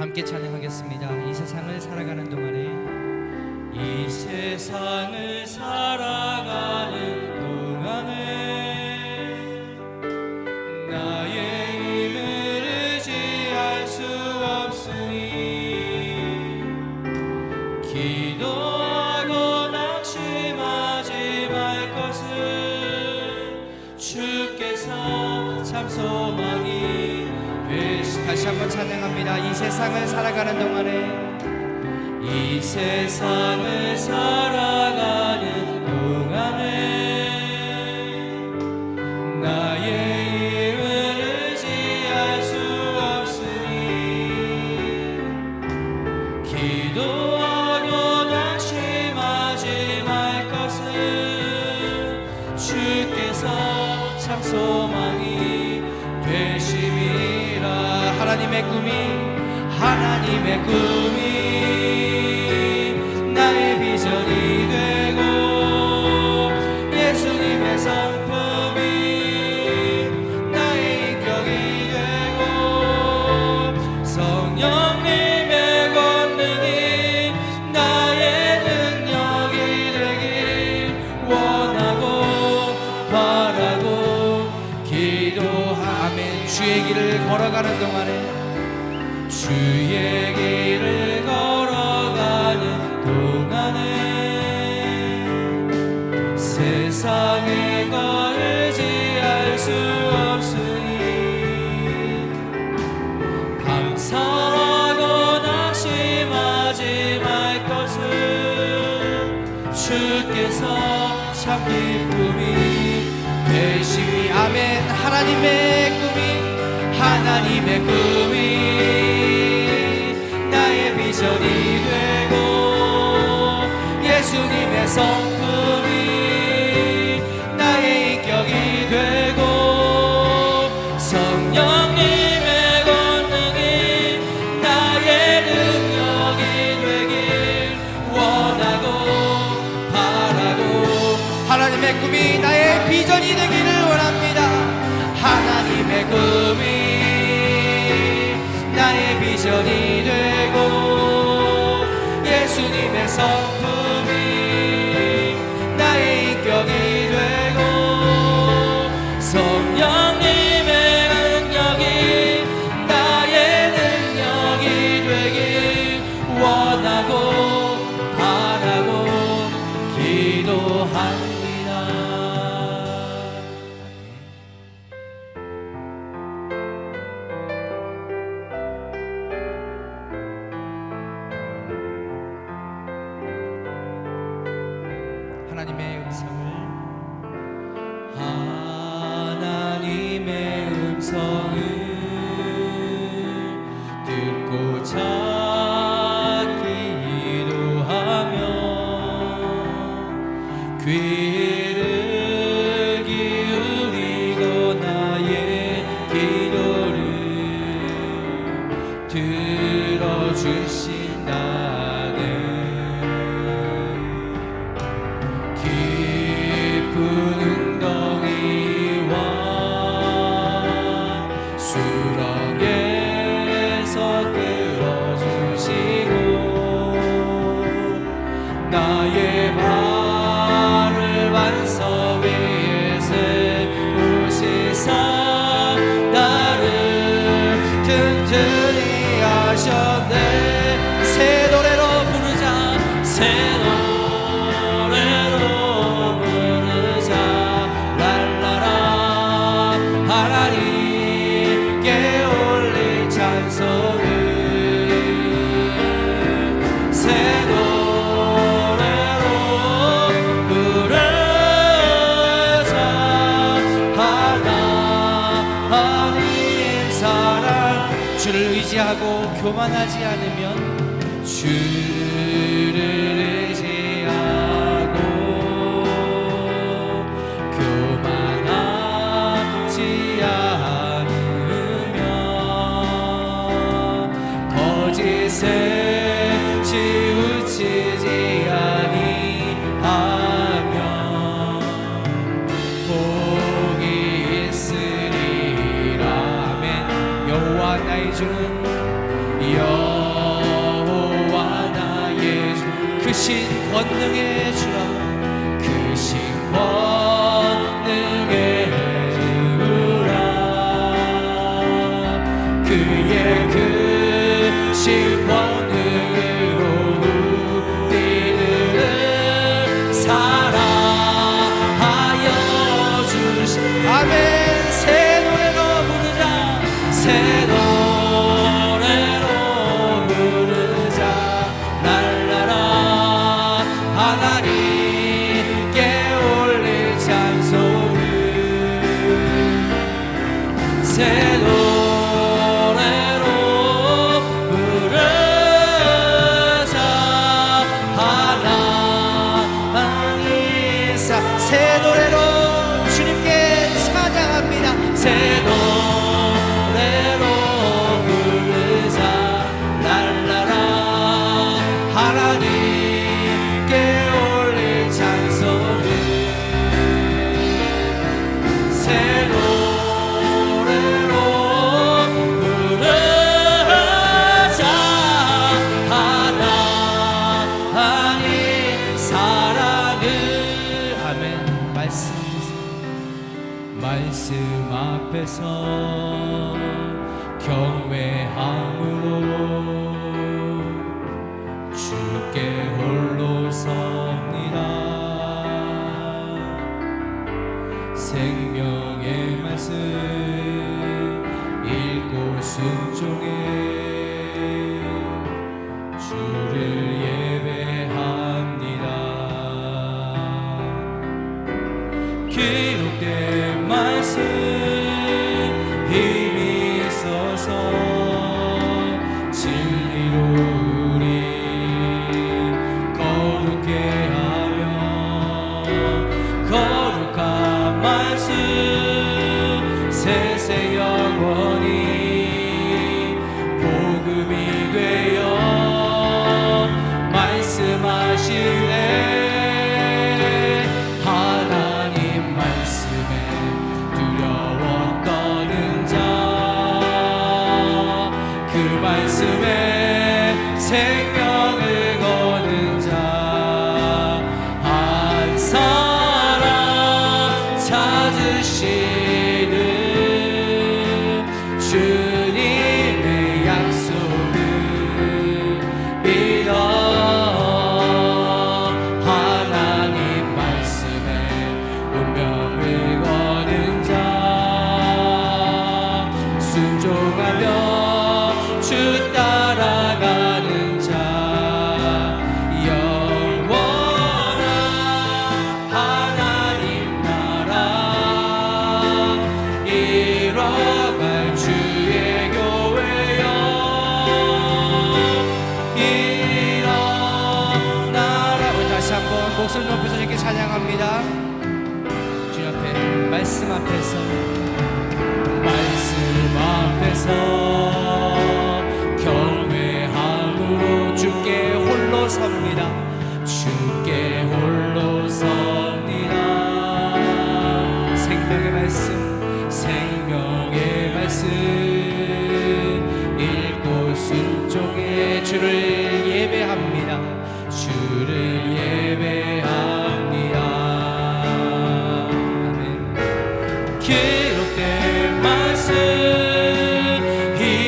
함께 찬양하겠습니다. 이 세상을 살아가는 동안에, 이 세상을 살아가는 동안에 나의 힘을 의지할 수 없으니 기도하고 낙심하지 말 것을 주께서 참 소망이 되시. 다시 한번 찬양합니다. 이 세상을 살아가는 동안에, 이 세상을 살아가는 동안에 나의 힘을 의지할 수 없으니 기도하고 낙심하지 말 것을 주께서 참 소망이 되심이라. 하나님의 꿈이 나의 비전이 되고, 예수님의 성품이 나의 인격이 되고, 성령님의 권능이 나의 능력이 되길 원하고 바라고 기도하면, 주의 길을 걸어가는 동안에, 주의 길을 걸어가는 동안에 세상에 걸지할 수 없으니 감사하고 낙심하지 말 것을 주께서 참 기쁨이 되시니. 아멘. 하나님의 꿈이 나의 비전이 되고, 예수님의 성품이 나의 인격이 되고, 성령님의 권능이 나의 능력이 되길 원하고 바라고, 하나님의 꿈이 나의 비전이 되기를 원합니다. 하나님의 꿈이 나의 비전이 되고, 예수님의 성품이 나의 인격이 되고, 성령님의 능력이 나의 능력이 되길 원하고 바라고 기도합니다. 하나님의 음성을 듣고자 기도하며 귀를 기울이고 나의 기도를 들어주신다네. 깊은 웅덩이와 수렁에서 끌어주시고, 나의 발을 반석 위에 세우시사 나를 든든히 하셨네. 새 노래로 부르자, 새 노래로 부르자. 랄라라. 하나님께 올릴 찬송을 새 노래로 부르자. 하나님 사랑. 주를 의지하고 교만하지 않으면, 주를 의지하고 교만하지 않으면 거짓에 치우치지 아니하면 복이 있으리라. 아멘. 여호와 나의 주는 크신 권능의 주라 크신 권능의 주라 그의 크신 권능으로 우리들을 사랑하여 주시 아멘 새 노래로 부르자 새 노래로 부르자 날라라 하나님께 올릴 찬송을 새 노래로 부르자 하나님 새 노래로 주님께 찬양합니다 새 노래로 부르자 날라라 하나님께 올릴 찬송을 새 노래로 부르자 하나님 사랑을 아멘 말씀 앞에서 경외함으로 주께 홀로 섭니다 생명의 말씀 읽고 순종해 주를 예배합니다 기록된 말씀 힘이 있어서 진리로 우리 거룩해 하며 거룩한 말씀 세세 영원히 복음이 되어 말씀하시네 하나님 말씀에 두려워 떠는 자 그 말씀에 생명을 거는 자 한 사람 찾으시는 주님의 약속을 믿어 하나님 말씀에 운명을 거는 자 순종하며 주 따라가는 자 영원한 하나님 나라 이뤄갈 주의 교회여 일어나라 우리 다시 한번 목소리 높여서 이렇게 찬양합니다 주님 앞에 말씀 앞에서 경외함으로 주께 홀로 섭니다 주께 홀로 섭니다 생명의 말씀 읽고 순종해 주를 예배합니다 주를 예배합니다 아멘 기록된 말씀 힘이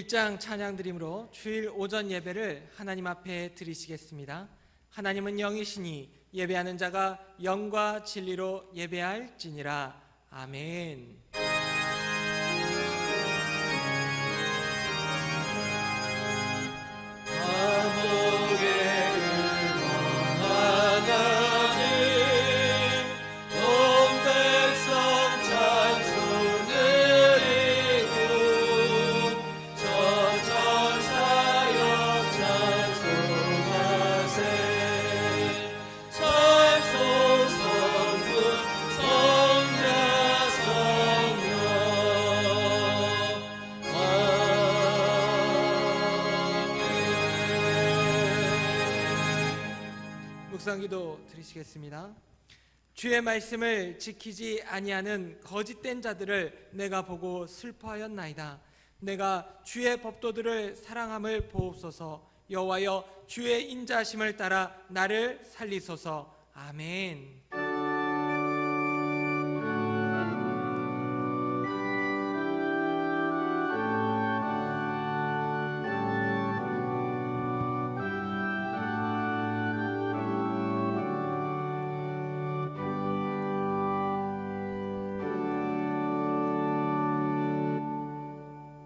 1장 찬양 드림으로 주일 오전 예배를 하나님 앞에 드리시겠습니다. 하나님은 영이시니 예배하는 자가 영과 진리로 예배할지니라. 아멘. 묵상기도 드리시겠습니다. 주의 말씀을 지키지 아니하는 거짓된 자들을 내가 보고 슬퍼하였나이다. 내가 주의 법도들을 사랑함을 보옵소서. 여호와여, 주의 인자하심을 따라 나를 살리소서. 아멘.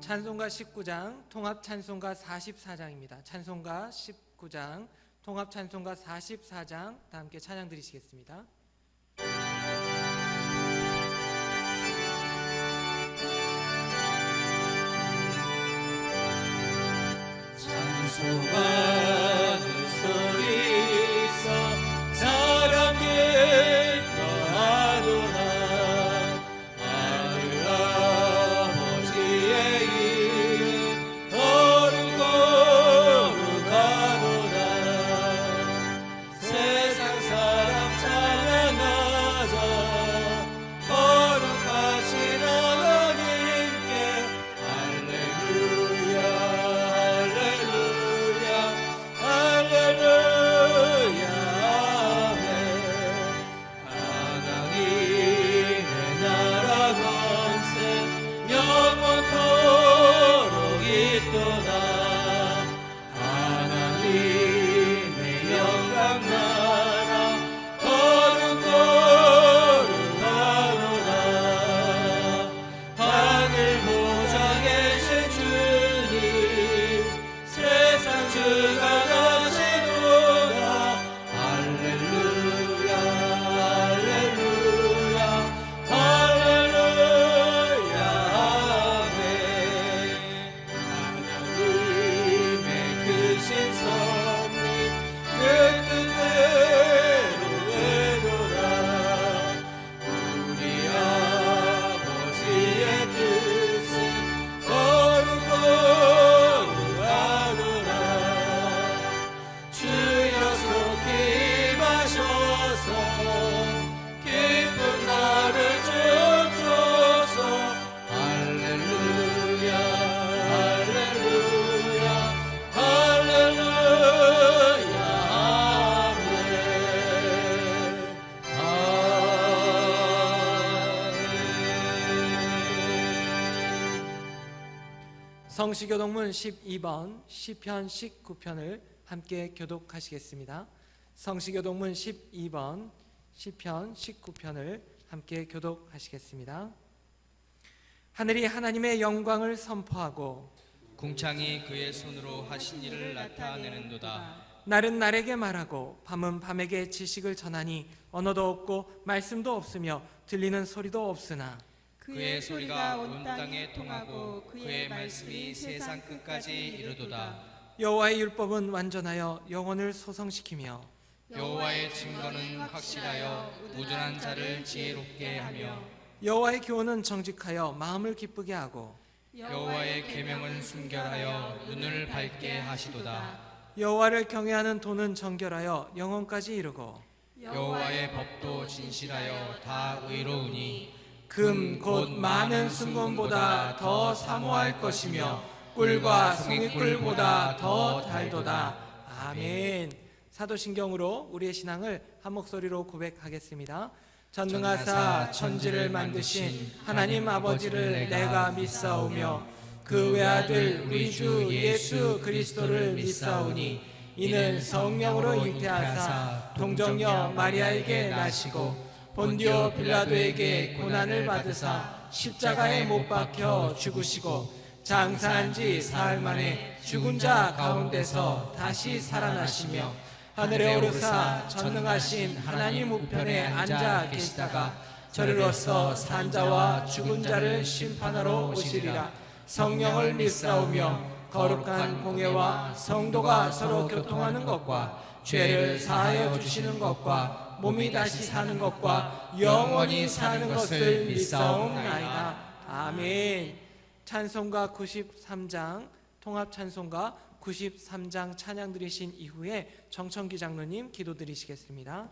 찬송가 19장 통합 찬송가 44장입니다. 찬송가 19장 통합 찬송가 44장 다 함께 찬양 드리시겠습니다. 찬송하는 소리서 사랑의 거하노라. 성시교동문 12번 시편 19편을 함께 교독하시겠습니다. 성시교동문 12번 시편 19편을 함께 교독하시겠습니다. 하늘이 하나님의 영광을 선포하고 궁창이 그의 손으로 하신 일을 나타내는도다. 날은 날에게 말하고 밤은 밤에게 지식을 전하니 언어도 없고 말씀도 없으며 들리는 소리도 없으나 그의 소리가 온 땅에 통하고 그의 말씀이 세상 끝까지 이르도다. 여호와의 율법은 완전하여 영혼을 소성시키며 여호와의 증거는 확실하여 무준한 자를 지혜롭게 하며 여호와의 교훈은 정직하여 마음을 기쁘게 하고 여호와의 계명은 순결하여 눈을 밝게 하시도다. 여호와를 경외하는 도는 정결하여 영혼까지 이르고 여호와의 법도 진실하여 다 의로우니 금 곧 많은 순금보다 더 사모할 것이며 꿀과 송이꿀보다 더 달도다. 아멘. 사도신경으로 우리의 신앙을 한 목소리로 고백하겠습니다. 전능하사 천지를 만드신 하나님 아버지를 내가 믿사오며 그 외아들 우리 주 예수 그리스도를 믿사오니 이는 성령으로 잉태하사 동정녀 마리아에게 나시고 본디오 빌라도에게 고난을 받으사 십자가에 못 박혀 죽으시고 장사한 지 사흘 만에 죽은 자 가운데서 다시 살아나시며 하늘에 오르사 전능하신 하나님 우편에 앉아 계시다가 저리로서 산자와 죽은 자를 심판하러 오시리라. 성령을 믿사오며 거룩한 공예와 성도가 서로 교통하는 것과 죄를 사하여 주시는 것과 몸이 다시 사는 것과 영원히 사는 것을 믿사옵나이다. 아멘. 찬송가 93장 통합 찬송가 93장 찬양 드리신 이후에 정청기 장로님 기도 드리시겠습니다.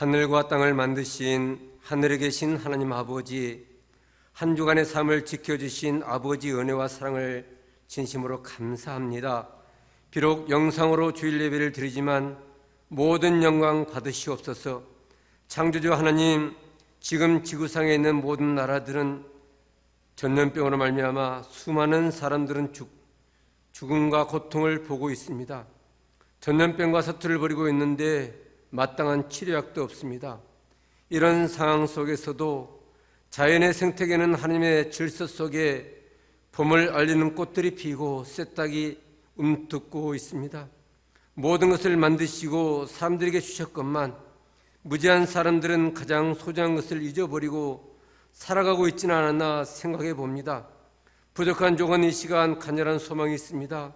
하늘과 땅을 만드신 하늘에 계신 하나님 아버지, 한 주간의 삶을 지켜주신 아버지 은혜와 사랑을 진심으로 감사합니다. 비록 영상으로 주일 예배를 드리지만 모든 영광 받으시옵소서. 창조주 하나님, 지금 지구상에 있는 모든 나라들은 전염병으로 말미암아 수많은 사람들은 죽음과 고통을 보고 있습니다. 전염병과 사투를 벌이고 있는데 마땅한 치료약도 없습니다. 이런 상황 속에서도 자연의 생태계는 하나님의 질서 속에 봄을 알리는 꽃들이 피고 새싹이 움트고 있습니다. 모든 것을 만드시고 사람들에게 주셨건만 무지한 사람들은 가장 소중한 것을 잊어버리고 살아가고 있지는 않았나 생각해 봅니다. 부족한 종은 이 시간 간절한 소망이 있습니다.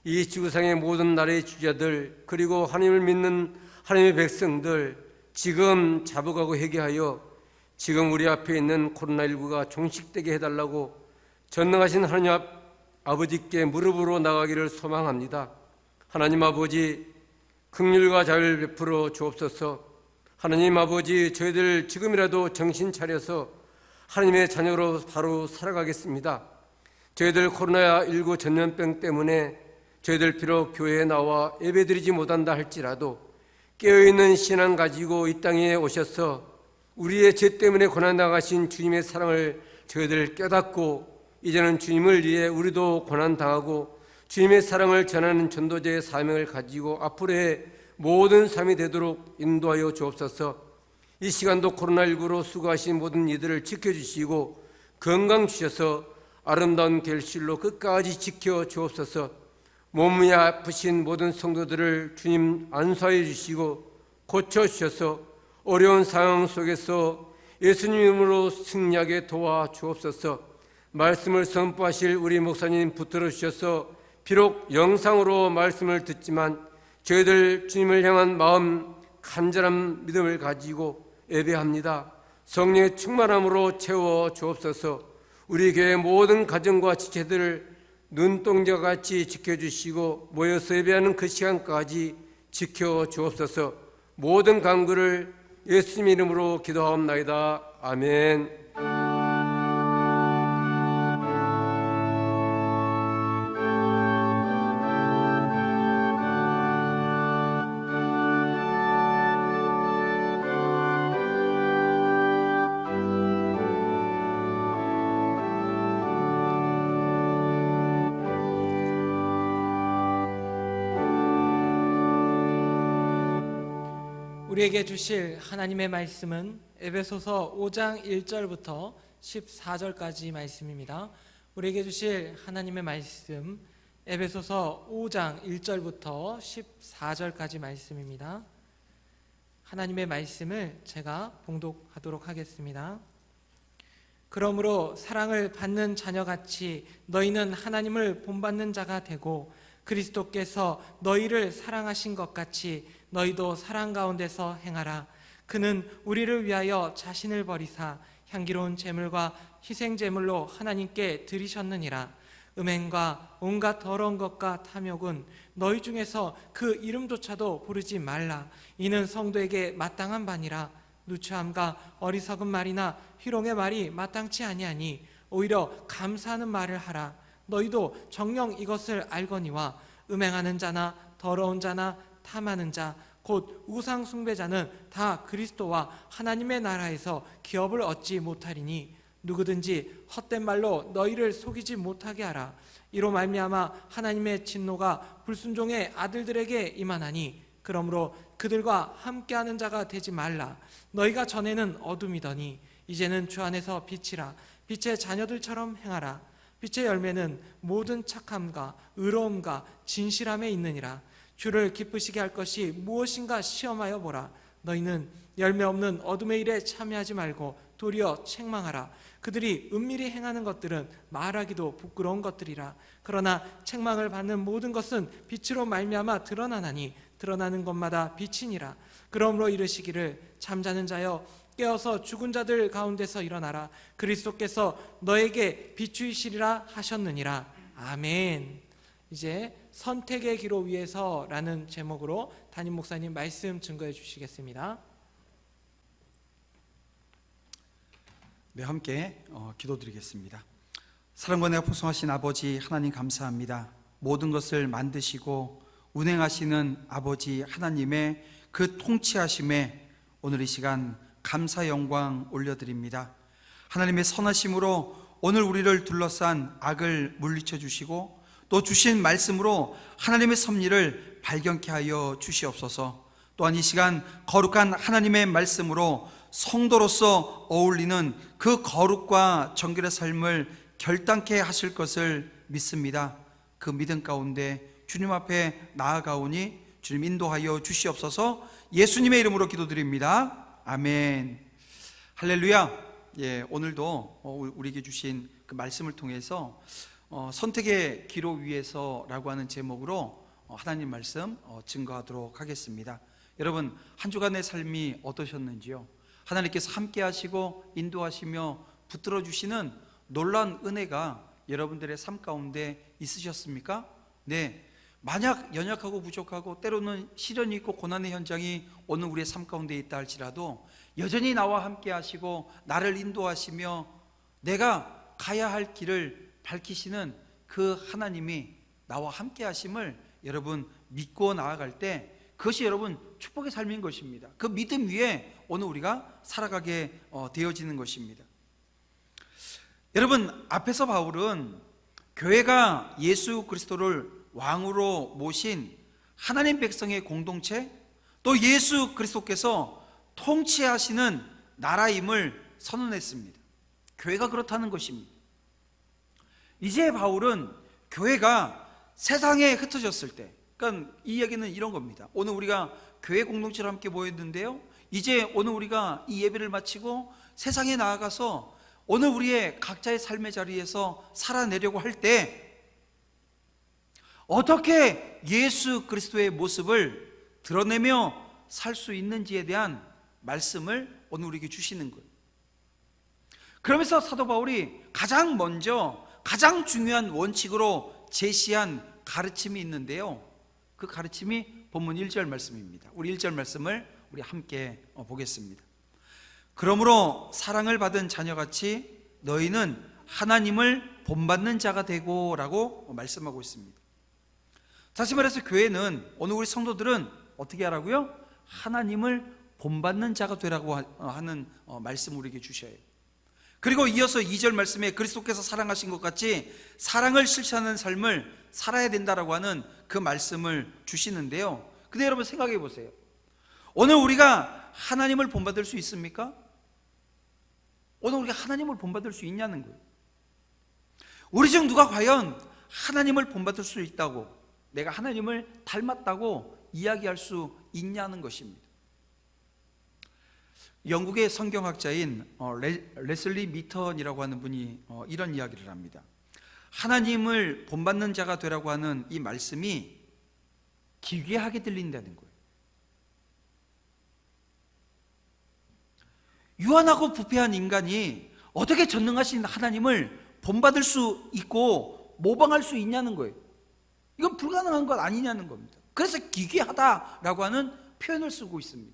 이 지구상의 모든 나라의 주자들, 그리고 하나님을 믿는 하나님의 백성들, 지금 자복하고 회개하여 지금 우리 앞에 있는 코로나19가 종식되게 해달라고 전능하신 하나님 아버지께 무릎으로 나가기를 소망합니다. 하나님 아버지, 긍휼과 자유를 베풀어 주옵소서. 하나님 아버지, 저희들 지금이라도 정신 차려서 하나님의 자녀로 바로 살아가겠습니다. 저희들 코로나19 전염병 때문에 저희들 비록 교회에 나와 예배드리지 못한다 할지라도 깨어있는 신앙 가지고 이 땅에 오셔서 우리의 죄 때문에 고난당하신 주님의 사랑을 저희들 깨닫고 이제는 주님을 위해 우리도 고난당하고 주님의 사랑을 전하는 전도자의 사명을 가지고 앞으로의 모든 삶이 되도록 인도하여 주옵소서. 이 시간도 코로나19로 수고하신 모든 이들을 지켜주시고 건강 주셔서 아름다운 결실로 끝까지 지켜 주옵소서. 몸이 아프신 모든 성도들을 주님 안수하여 주시고 고쳐주셔서 어려운 상황 속에서 예수님 이름으로 승리하게 도와 주옵소서. 말씀을 선포하실 우리 목사님 붙들어 주셔서 비록 영상으로 말씀을 듣지만 저희들 주님을 향한 마음 간절한 믿음을 가지고 예배합니다. 성령의 충만함으로 채워 주옵소서. 우리 교회 모든 가정과 지체들을 눈동자같이 지켜주시고 모여서 예배하는 그 시간까지 지켜 주옵소서. 모든 간구를 예수님 이름으로 기도하옵나이다. 아멘. 우리에게 주실 하나님의 말씀은 에베소서 5장 1절부터 14절까지 말씀입니다. 우리에게 주실 하나님의 말씀 에베소서 5장 1절부터 14절까지 말씀입니다. 하나님의 말씀을 제가 봉독하도록 하겠습니다. 그러므로 사랑을 받는 자녀같이 너희는 하나님을 본받는 자가 되고 그리스도께서 너희를 사랑하신 것 같이 너희도 사랑 가운데서 행하라. 그는 우리를 위하여 자신을 버리사 향기로운 제물과 희생 제물로 하나님께 드리셨느니라. 음행과 온갖 더러운 것과 탐욕은 너희 중에서 그 이름조차도 부르지 말라. 이는 성도에게 마땅한 바니라. 누추함과 어리석은 말이나 희롱의 말이 마땅치 아니하니 오히려 감사하는 말을 하라. 너희도 정녕 이것을 알거니와 음행하는 자나 더러운 자나 탐하는 자 곧 우상 숭배자는 다 그리스도와 하나님의 나라에서 기업을 얻지 못하리니 누구든지 헛된 말로 너희를 속이지 못하게 하라. 이로 말미암아 하나님의 진노가 불순종의 아들들에게 임하나니 그러므로 그들과 함께하는 자가 되지 말라. 너희가 전에는 어둠이더니 이제는 주 안에서 빛이라. 빛의 자녀들처럼 행하라. 빛의 열매는 모든 착함과 의로움과 진실함에 있느니라. 주를 기쁘시게 할 것이 무엇인가 시험하여 보라. 너희는 열매 없는 어둠의 일에 참여하지 말고 도리어 책망하라. 그들이 은밀히 행하는 것들은 말하기도 부끄러운 것들이라. 그러나 책망을 받는 모든 것은 빛으로 말미암아 드러나나니 드러나는 것마다 빛이니라. 그러므로 이르시기를 잠자는 자여 깨어서 죽은 자들 가운데서 일어나라. 그리스도께서 너에게 비추이시리라 하셨느니라. 아멘. 이제 선택의 기로 위에서라는 제목으로 담임 목사님 말씀 증거해 주시겠습니다. 네, 함께 기도드리겠습니다. 사랑과 은혜가 풍성하신 아버지 하나님 감사합니다. 모든 것을 만드시고 운행하시는 아버지 하나님의 그 통치하심에 오늘 이 시간 감사 영광 올려드립니다. 하나님의 선하심으로 오늘 우리를 둘러싼 악을 물리쳐 주시고 또 주신 말씀으로 하나님의 섭리를 발견케 하여 주시옵소서. 또한 이 시간 거룩한 하나님의 말씀으로 성도로서 어울리는 그 거룩과 정결의 삶을 결단케 하실 것을 믿습니다. 그 믿음 가운데 주님 앞에 나아가오니 주님 인도하여 주시옵소서. 예수님의 이름으로 기도드립니다. 아멘. 할렐루야. 오늘도 우리에게 주신 그 말씀을 통해서 선택의 기로 위에서라고 하는 제목으로 하나님 말씀 증거하도록 하겠습니다. 여러분, 한 주간의 삶이 어떠셨는지요? 하나님께서 함께 하시고 인도하시며 붙들어 주시는 놀라운 은혜가 여러분들의 삶 가운데 있으셨습니까? 네. 만약 연약하고 부족하고 때로는 시련이 있고 고난의 현장이 오늘 우리의 삶 가운데 있다 할지라도 여전히 나와 함께 하시고 나를 인도하시며 내가 가야 할 길을 밝히시는 그 하나님이 나와 함께 하심을 여러분 믿고 나아갈 때 그것이 여러분 축복의 삶인 것입니다. 그 믿음 위에 오늘 우리가 살아가게 되어지는 것입니다. 여러분, 앞에서 바울은 교회가 예수 그리스도를 왕으로 모신 하나님 백성의 공동체, 또 예수 그리스도께서 통치하시는 나라임을 선언했습니다. 교회가 그렇다는 것입니다. 이제 바울은 교회가 세상에 흩어졌을 때, 그러니까 이 이야기는 이런 겁니다. 오늘 우리가 교회 공동체로 함께 모였는데요, 이제 오늘 우리가 이 예배를 마치고 세상에 나아가서 오늘 우리의 각자의 삶의 자리에서 살아내려고 할 때 어떻게 예수 그리스도의 모습을 드러내며 살 수 있는지에 대한 말씀을 오늘 우리에게 주시는 거예요. 그러면서 사도 바울이 가장 먼저 가장 중요한 원칙으로 제시한 가르침이 있는데요, 그 가르침이 본문 1절 말씀입니다. 우리 1절 말씀을 우리 함께 보겠습니다. 그러므로 사랑을 받은 자녀같이 너희는 하나님을 본받는 자가 되고 라고 말씀하고 있습니다. 다시 말해서 교회는 오늘 우리 성도들은 어떻게 하라고요? 하나님을 본받는 자가 되라고 하는 말씀을 우리에게 주셔야 해요. 그리고 이어서 2절 말씀에 그리스도께서 사랑하신 것 같이 사랑을 실천하는 삶을 살아야 된다라고 하는 그 말씀을 주시는데요, 근데 여러분 생각해 보세요. 오늘 우리가 하나님을 본받을 수 있습니까? 오늘 우리가 하나님을 본받을 수 있냐는 거예요. 우리 중 누가 과연 하나님을 본받을 수 있다고, 내가 하나님을 닮았다고 이야기할 수 있냐는 것입니다. 영국의 성경학자인 레슬리 미턴이라고 하는 분이 이런 이야기를 합니다. 하나님을 본받는 자가 되라고 하는 이 말씀이 기괴하게 들린다는 거예요. 유한하고 부패한 인간이 어떻게 전능하신 하나님을 본받을 수 있고 모방할 수 있냐는 거예요. 이건 불가능한 것 아니냐는 겁니다. 그래서 기괴하다라고 하는 표현을 쓰고 있습니다.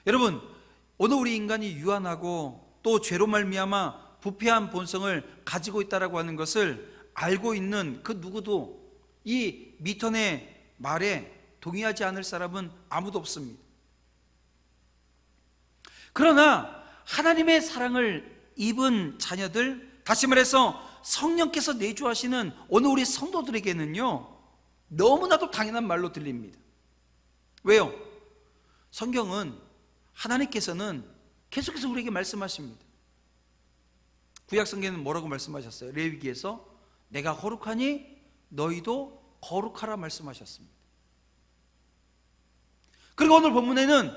여러분, 오늘 우리 인간이 유한하고 또 죄로 말미암아 부패한 본성을 가지고 있다라고 하는 것을 알고 있는 그 누구도 이 미턴의 말에 동의하지 않을 사람은 아무도 없습니다. 그러나 하나님의 사랑을 입은 자녀들, 다시 말해서 성령께서 내주하시는 오늘 우리 성도들에게는요, 너무나도 당연한 말로 들립니다. 왜요? 성경은 하나님께서는 계속해서 우리에게 말씀하십니다. 구약 성경에는 뭐라고 말씀하셨어요? 레위기에서 내가 거룩하니 너희도 거룩하라 말씀하셨습니다. 그리고 오늘 본문에는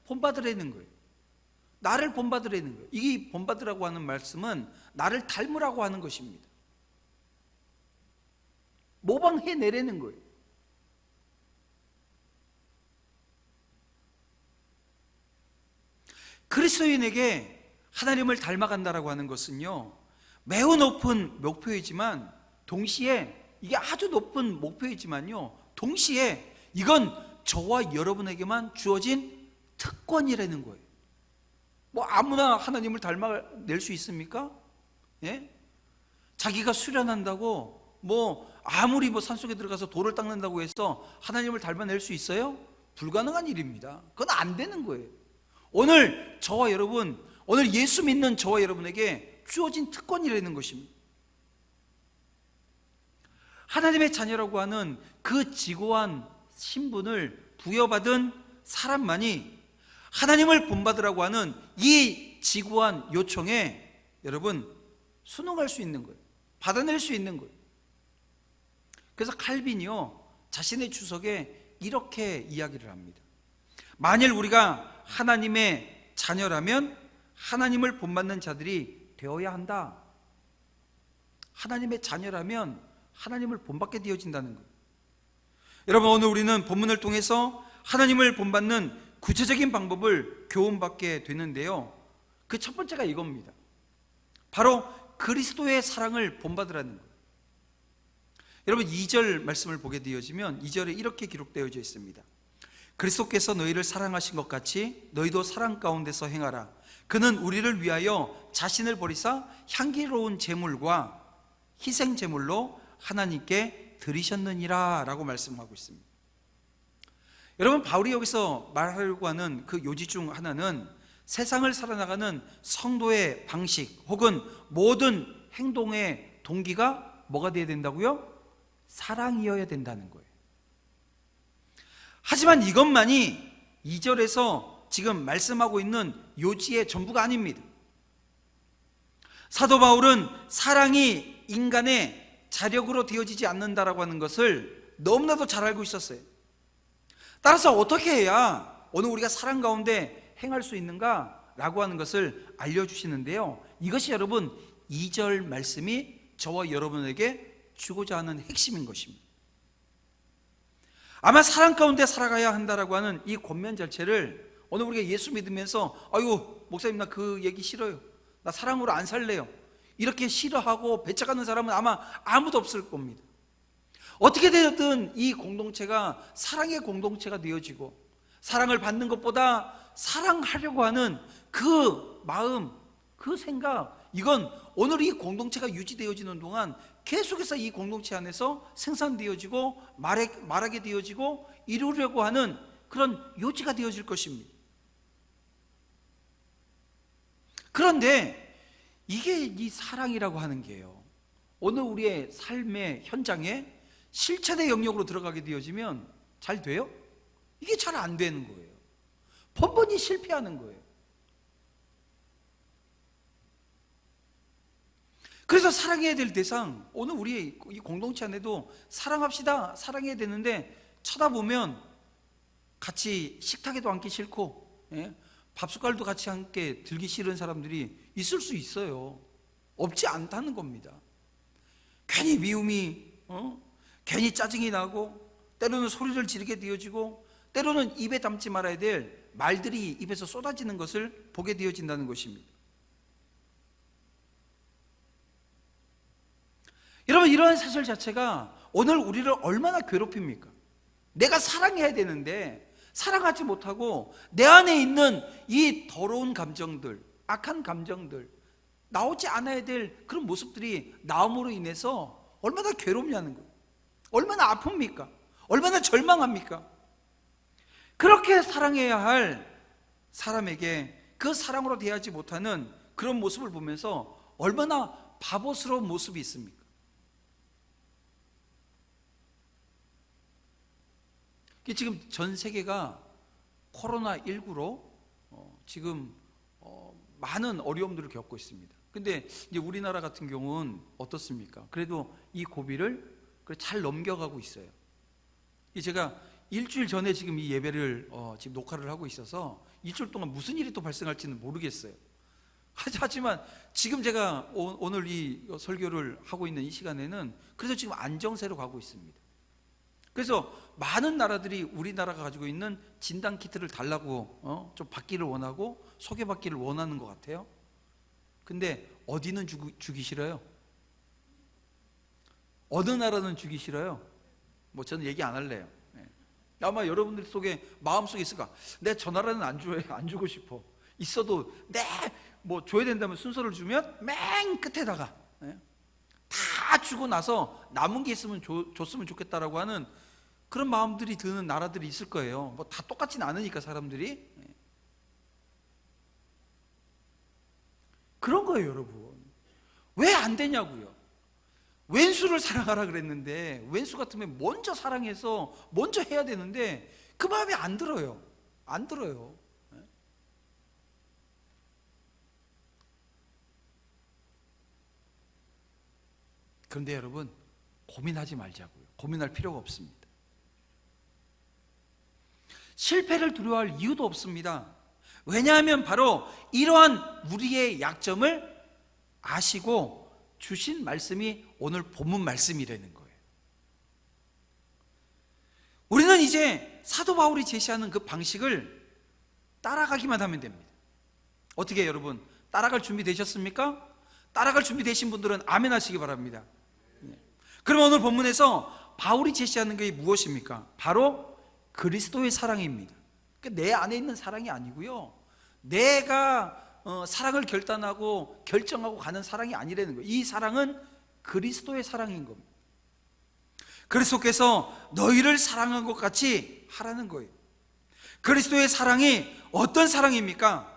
본받으라는 거예요. 나를 본받으라는 거예요. 이 본받으라고 하는 말씀은 나를 닮으라고 하는 것입니다. 모방해내라는 거예요. 그리스도인에게 하나님을 닮아간다라고 하는 것은요, 매우 높은 목표이지만 동시에, 이게 아주 높은 목표이지만요, 동시에 이건 저와 여러분에게만 주어진 특권이라는 거예요. 뭐 아무나 하나님을 닮아낼 수 있습니까? 예? 자기가 수련한다고 뭐 아무리 뭐 산속에 들어가서 돌을 닦는다고 해서 하나님을 닮아낼 수 있어요? 불가능한 일입니다. 그건 안 되는 거예요. 오늘 저와 여러분, 오늘 예수 믿는 저와 여러분에게 주어진 특권이라는 것입니다. 하나님의 자녀라고 하는 그 지고한 신분을 부여받은 사람만이 하나님을 본받으라고 하는 이 지고한 요청에 여러분 순응할 수 있는 거예요. 받아낼 수 있는 거예요. 그래서 칼빈이요, 자신의 주석에 이렇게 이야기를 합니다. 만일 우리가 하나님의 자녀라면 하나님을 본받는 자들이 되어야 한다. 하나님의 자녀라면 하나님을 본받게 되어진다는 거예요. 여러분, 오늘 우리는 본문을 통해서 하나님을 본받는 구체적인 방법을 교훈받게 되는데요, 그 첫 번째가 이겁니다. 바로 그리스도의 사랑을 본받으라는 거예요. 여러분, 2절 말씀을 보게 되어지면 2절에 이렇게 기록되어져 있습니다. 그리스도께서 너희를 사랑하신 것 같이 너희도 사랑 가운데서 행하라. 그는 우리를 위하여 자신을 버리사 향기로운 제물과 희생 제물로 하나님께 드리셨느니라 라고 말씀하고 있습니다. 여러분, 바울이 여기서 말하려고 하는 그 요지 중 하나는 세상을 살아나가는 성도의 방식 혹은 모든 행동의 동기가 뭐가 되어야 된다고요? 사랑이어야 된다는 거예요. 하지만 이것만이 2절에서 지금 말씀하고 있는 요지의 전부가 아닙니다. 사도 바울은 사랑이 인간의 자력으로 되어지지 않는다라고 하는 것을 너무나도 잘 알고 있었어요. 따라서 어떻게 해야 오늘 우리가 사랑 가운데 행할 수 있는가 라고 하는 것을 알려주시는데요, 이것이 여러분 2절 말씀이 저와 여러분에게 주고자 하는 핵심인 것입니다. 아마 사랑 가운데 살아가야 한다라고 하는 이 권면 자체를 오늘 우리가 예수 믿으면서 아유 목사님 나 그 얘기 싫어요, 나 사랑으로 안 살래요, 이렇게 싫어하고 배척하는 사람은 아마 아무도 없을 겁니다. 어떻게 되든 이 공동체가 사랑의 공동체가 되어지고 사랑을 받는 것보다 사랑하려고 하는 그 마음, 그 생각, 이건 오늘 이 공동체가 유지되어지는 동안 계속해서 이 공동체 안에서 생산되어지고 말하게 되어지고 이루려고 하는 그런 요지가 되어질 것입니다. 그런데 이게 이 사랑이라고 하는 게요, 오늘 우리의 삶의 현장에 실천의 영역으로 들어가게 되어지면 잘 돼요? 이게 잘 안 되는 거예요. 번번이 실패하는 거예요. 그래서 사랑해야 될 대상, 오늘 우리 이 공동체 안에도 사랑합시다, 사랑해야 되는데 쳐다보면 같이 식탁에도 앉기 싫고, 밥숟갈도 같이 함께 들기 싫은 사람들이 있을 수 있어요. 없지 않다는 겁니다. 괜히 미움이, 괜히 짜증이 나고, 때로는 소리를 지르게 되어지고, 때로는 입에 담지 말아야 될 말들이 입에서 쏟아지는 것을 보게 되어진다는 것입니다. 여러분, 이러한 사실 자체가 오늘 우리를 얼마나 괴롭힙니까? 내가 사랑해야 되는데 사랑하지 못하고 내 안에 있는 이 더러운 감정들, 악한 감정들, 나오지 않아야 될 그런 모습들이 나옴으로 인해서 얼마나 괴롭냐는 거예요. 얼마나 아픕니까? 얼마나 절망합니까? 그렇게 사랑해야 할 사람에게 그 사랑으로 대하지 못하는 그런 모습을 보면서 얼마나 바보스러운 모습이 있습니까? 지금 전 세계가 코로나19로 지금 많은 어려움들을 겪고 있습니다. 근데 이제 우리나라 같은 경우는 어떻습니까? 그래도 이 고비를 잘 넘겨가고 있어요. 제가 일주일 전에 지금 이 예배를 지금 녹화를 하고 있어서 일주일 동안 무슨 일이 또 발생할지는 모르겠어요. 하지만 지금 제가 오늘 이 설교를 하고 있는 이 시간에는 그래서 지금 안정세로 가고 있습니다. 그래서 많은 나라들이 우리나라가 가지고 있는 진단 키트를 달라고 좀 받기를 원하고 소개받기를 원하는 것 같아요. 근데 어디는 주기 싫어요? 어느 나라는 주기 싫어요? 뭐 저는 얘기 안 할래요. 아마 여러분들 속에 마음속에 있을까? 내 저 나라는 안 주고 싶어. 있어도 뭐 줘야 된다면 순서를 주면 맨 끝에다가 다 주고 나서 남은 게 있으면 줬으면 좋겠다라고 하는 그런 마음들이 드는 나라들이 있을 거예요. 뭐 다 똑같진 않으니까 사람들이. 그런 거예요, 여러분. 왜 안 되냐고요. 왼수를 사랑하라 그랬는데 왼수 같으면 먼저 사랑해서 먼저 해야 되는데 그 마음이 안 들어요. 안 들어요. 그런데 여러분, 고민하지 말자고요. 고민할 필요가 없습니다. 실패를 두려워할 이유도 없습니다. 왜냐하면 바로 이러한 우리의 약점을 아시고 주신 말씀이 오늘 본문 말씀이라는 거예요. 우리는 이제 사도 바울이 제시하는 그 방식을 따라가기만 하면 됩니다. 어떻게 해요, 여러분? 따라갈 준비 되셨습니까? 따라갈 준비 되신 분들은 아멘 하시기 바랍니다. 그러면 오늘 본문에서 바울이 제시하는 게 무엇입니까? 바로 그리스도의 사랑입니다. 그러니까 내 안에 있는 사랑이 아니고요, 내가 사랑을 결정하고 가는 사랑이 아니라는 거예요. 이 사랑은 그리스도의 사랑인 겁니다. 그리스도께서 너희를 사랑한 것 같이 하라는 거예요. 그리스도의 사랑이 어떤 사랑입니까?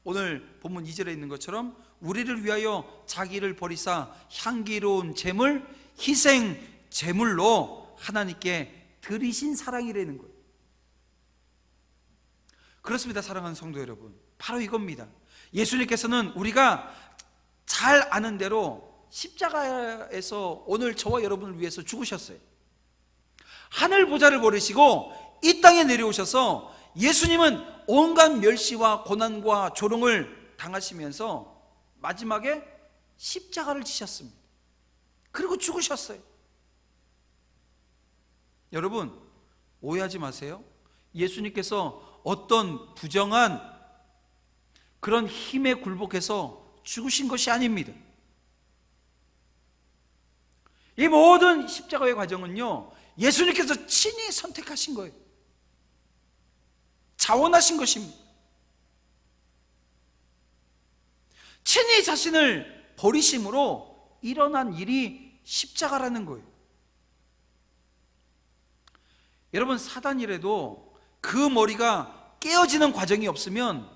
오늘 본문 2절에 있는 것처럼 우리를 위하여 자기를 버리사 향기로운 제물, 희생 제물로 하나님께 드리신 사랑이라는 거예요. 그렇습니다, 사랑하는 성도 여러분. 바로 이겁니다. 예수님께서는 우리가 잘 아는 대로 십자가에서 오늘 저와 여러분을 위해서 죽으셨어요. 하늘 보좌를 버리시고 이 땅에 내려오셔서 예수님은 온갖 멸시와 고난과 조롱을 당하시면서 마지막에 십자가를 지셨습니다. 그리고 죽으셨어요. 여러분, 오해하지 마세요. 예수님께서 어떤 부정한 그런 힘에 굴복해서 죽으신 것이 아닙니다. 이 모든 십자가의 과정은요, 예수님께서 친히 선택하신 거예요. 자원하신 것입니다. 친히 자신을 버리심으로 일어난 일이 십자가라는 거예요. 여러분, 사단이라도 그 머리가 깨어지는 과정이 없으면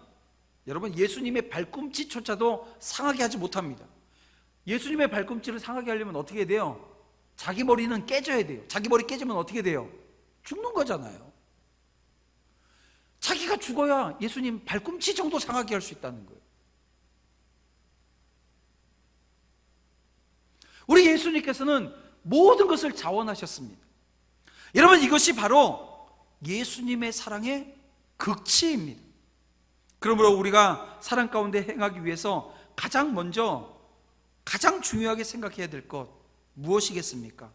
여러분 예수님의 발꿈치조차도 상하게 하지 못합니다. 예수님의 발꿈치를 상하게 하려면 어떻게 해야 돼요? 자기 머리는 깨져야 돼요. 자기 머리 깨지면 어떻게 돼요? 죽는 거잖아요. 자기가 죽어야 예수님 발꿈치 정도 상하게 할 수 있다는 거예요. 우리 예수님께서는 모든 것을 자원하셨습니다. 여러분, 이것이 바로 예수님의 사랑의 극치입니다. 그러므로 우리가 사랑 가운데 행하기 위해서 가장 먼저 가장 중요하게 생각해야 될 것 무엇이겠습니까?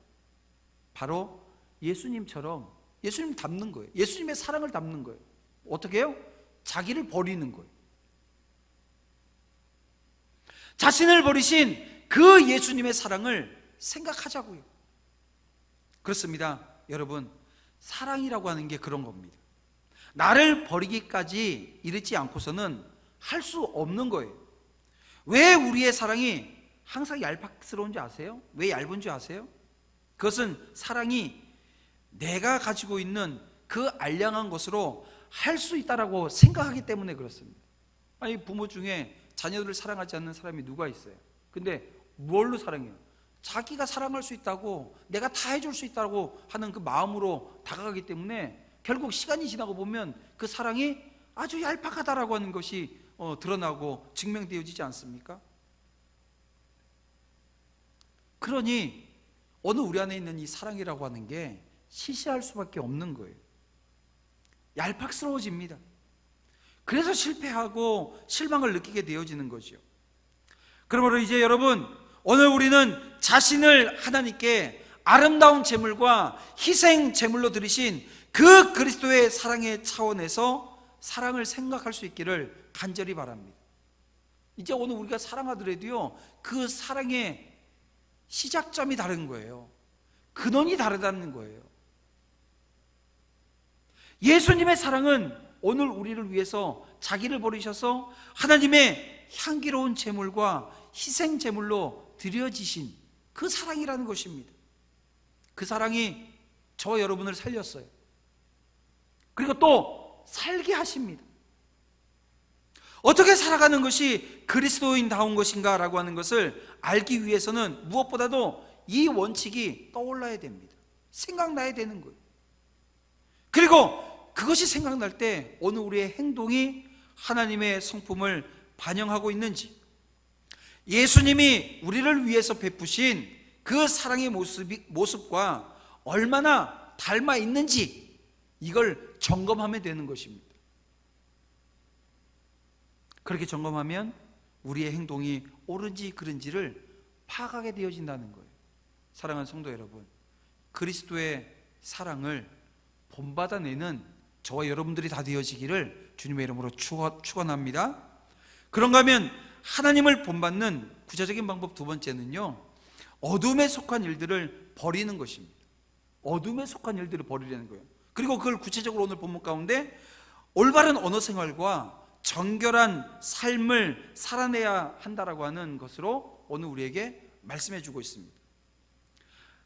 바로 예수님처럼 예수님 닮는 거예요. 예수님의 사랑을 닮는 거예요. 어떻게 해요? 자기를 버리는 거예요. 자신을 버리신 그 예수님의 사랑을 생각하자고요. 그렇습니다. 여러분, 사랑이라고 하는 게 그런 겁니다. 나를 버리기까지 이르지 않고서는 할 수 없는 거예요. 왜 우리의 사랑이 항상 얄팍스러운지 아세요? 왜 얇은 줄 아세요? 그것은 사랑이 내가 가지고 있는 그 알량한 것으로 할 수 있다라고 생각하기 때문에 그렇습니다. 아니, 부모 중에 자녀들을 사랑하지 않는 사람이 누가 있어요? 근데 뭘로 사랑해요? 자기가 사랑할 수 있다고, 내가 다 해줄 수 있다고 하는 그 마음으로 다가가기 때문에 결국 시간이 지나고 보면 그 사랑이 아주 얄팍하다라고 하는 것이 드러나고 증명되어지지 않습니까? 그러니 오늘 우리 안에 있는 이 사랑이라고 하는 게 시시할 수밖에 없는 거예요. 얄팍스러워집니다. 그래서 실패하고 실망을 느끼게 되어지는 거죠. 그러므로 이제 여러분, 오늘 우리는 자신을 하나님께 아름다운 제물과 희생 제물로 드리신 그 그리스도의 사랑의 차원에서 사랑을 생각할 수 있기를 간절히 바랍니다. 이제 오늘 우리가 사랑하더라도요, 그 사랑의 시작점이 다른 거예요. 근원이 다르다는 거예요. 예수님의 사랑은 오늘 우리를 위해서 자기를 버리셔서 하나님의 향기로운 제물과 희생 제물로 드려지신 그 사랑이라는 것입니다. 그 사랑이 저 여러분을 살렸어요. 그리고 또 살게 하십니다. 어떻게 살아가는 것이 그리스도인다운 것인가 라고 하는 것을 알기 위해서는 무엇보다도 이 원칙이 떠올라야 됩니다. 생각나야 되는 거예요. 그리고 그것이 생각날 때 오늘 우리의 행동이 하나님의 성품을 반영하고 있는지, 예수님이 우리를 위해서 베푸신 그 사랑의 모습과 얼마나 닮아 있는지 이걸 점검하면 되는 것입니다. 그렇게 점검하면 우리의 행동이 옳은지 그른지를 파악하게 되어진다는 거예요. 사랑하는 성도 여러분, 그리스도의 사랑을 본받아내는 저와 여러분들이 다 되어지기를 주님의 이름으로 축원합니다. 그런가 하면 하나님을 본받는 구체적인 방법 두 번째는요, 어둠에 속한 일들을 버리는 것입니다. 어둠에 속한 일들을 버리려는 거예요. 그리고 그걸 구체적으로 오늘 본문 가운데 올바른 언어 생활과 정결한 삶을 살아내야 한다라고 하는 것으로 오늘 우리에게 말씀해 주고 있습니다.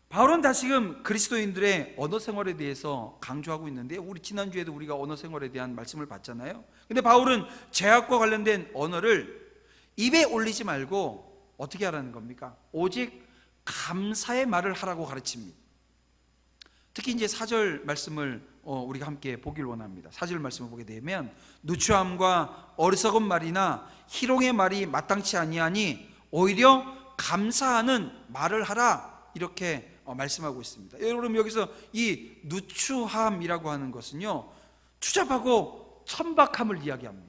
바울은 다시금 그리스도인들의 언어 생활에 대해서 강조하고 있는데, 우리 지난주에도 우리가 언어 생활에 대한 말씀을 봤잖아요. 근데 바울은 죄악과 관련된 언어를 입에 올리지 말고 어떻게 하라는 겁니까? 오직 감사의 말을 하라고 가르칩니다. 특히 이제 4절 말씀을 우리가 함께 보길 원합니다. 4절 말씀을 보게 되면 누추함과 어리석은 말이나 희롱의 말이 마땅치 아니하니 오히려 감사하는 말을 하라, 이렇게 말씀하고 있습니다. 여러분, 여기서 이 누추함이라고 하는 것은요, 추잡하고 천박함을 이야기합니다.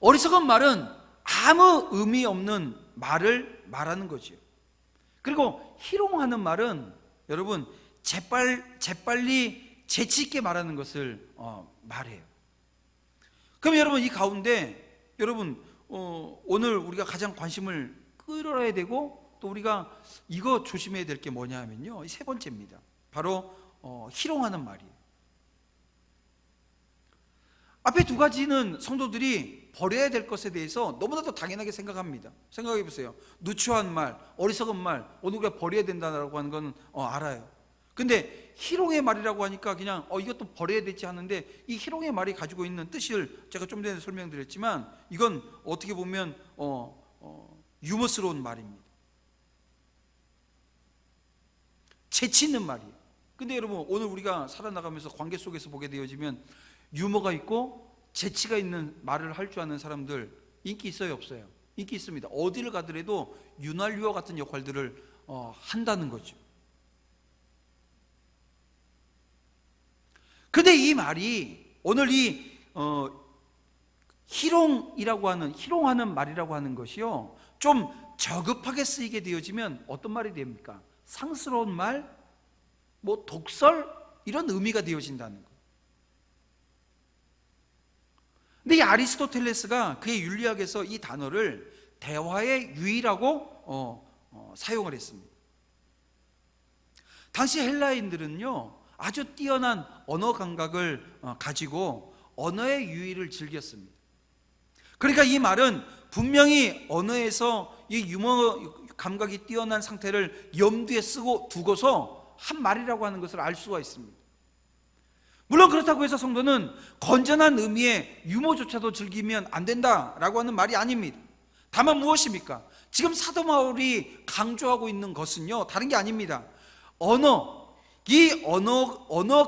어리석은 말은 아무 의미 없는 말을 말하는 거지요. 그리고 희롱하는 말은 여러분 재빨리 재치 있게 말하는 것을 말해요. 그럼 여러분, 이 가운데 여러분 오늘 우리가 가장 관심을 끌어야 되고 또 우리가 이거 조심해야 될 게 뭐냐 하면요, 세 번째입니다. 바로 희롱하는 말이에요. 앞에 두 가지는 성도들이 버려야 될 것에 대해서 너무나도 당연하게 생각합니다. 생각해 보세요. 누추한 말, 어리석은 말, 오늘 우리가 버려야 된다고 하는 건 알아요. 근데 희롱의 말이라고 하니까 그냥 이것도 버려야 되지 하는데, 이 희롱의 말이 가지고 있는 뜻을 제가 좀 전에 설명드렸지만 이건 어떻게 보면 유머스러운 말입니다. 재치 있는 말이에요. 근데 여러분, 오늘 우리가 살아나가면서 관계 속에서 보게 되어지면 유머가 있고 재치가 있는 말을 할 줄 아는 사람들 인기 있어요, 없어요? 인기 있습니다. 어디를 가더라도 윤활유와 같은 역할들을 한다는 거죠. 근데 이 말이 오늘 이 희롱하는 말이라고 하는 것이요, 좀 저급하게 쓰이게 되어지면 어떤 말이 됩니까? 상스러운 말, 뭐 독설, 이런 의미가 되어진다는 거예요. 근데 이 아리스토텔레스가 그의 윤리학에서 이 단어를 대화의 유의라고 사용을 했습니다. 당시 헬라인들은요, 아주 뛰어난 언어 감각을 가지고 언어의 유의를 즐겼습니다. 그러니까 이 말은 분명히 언어에서 이 유머 감각이 뛰어난 상태를 염두에 두고서 한 말이라고 하는 것을 알 수가 있습니다. 물론 그렇다고 해서 성도는 건전한 의미의 유머조차도 즐기면 안 된다라고 하는 말이 아닙니다. 다만 무엇입니까? 지금 사도 바울이 강조하고 있는 것은요, 다른 게 아닙니다. 언어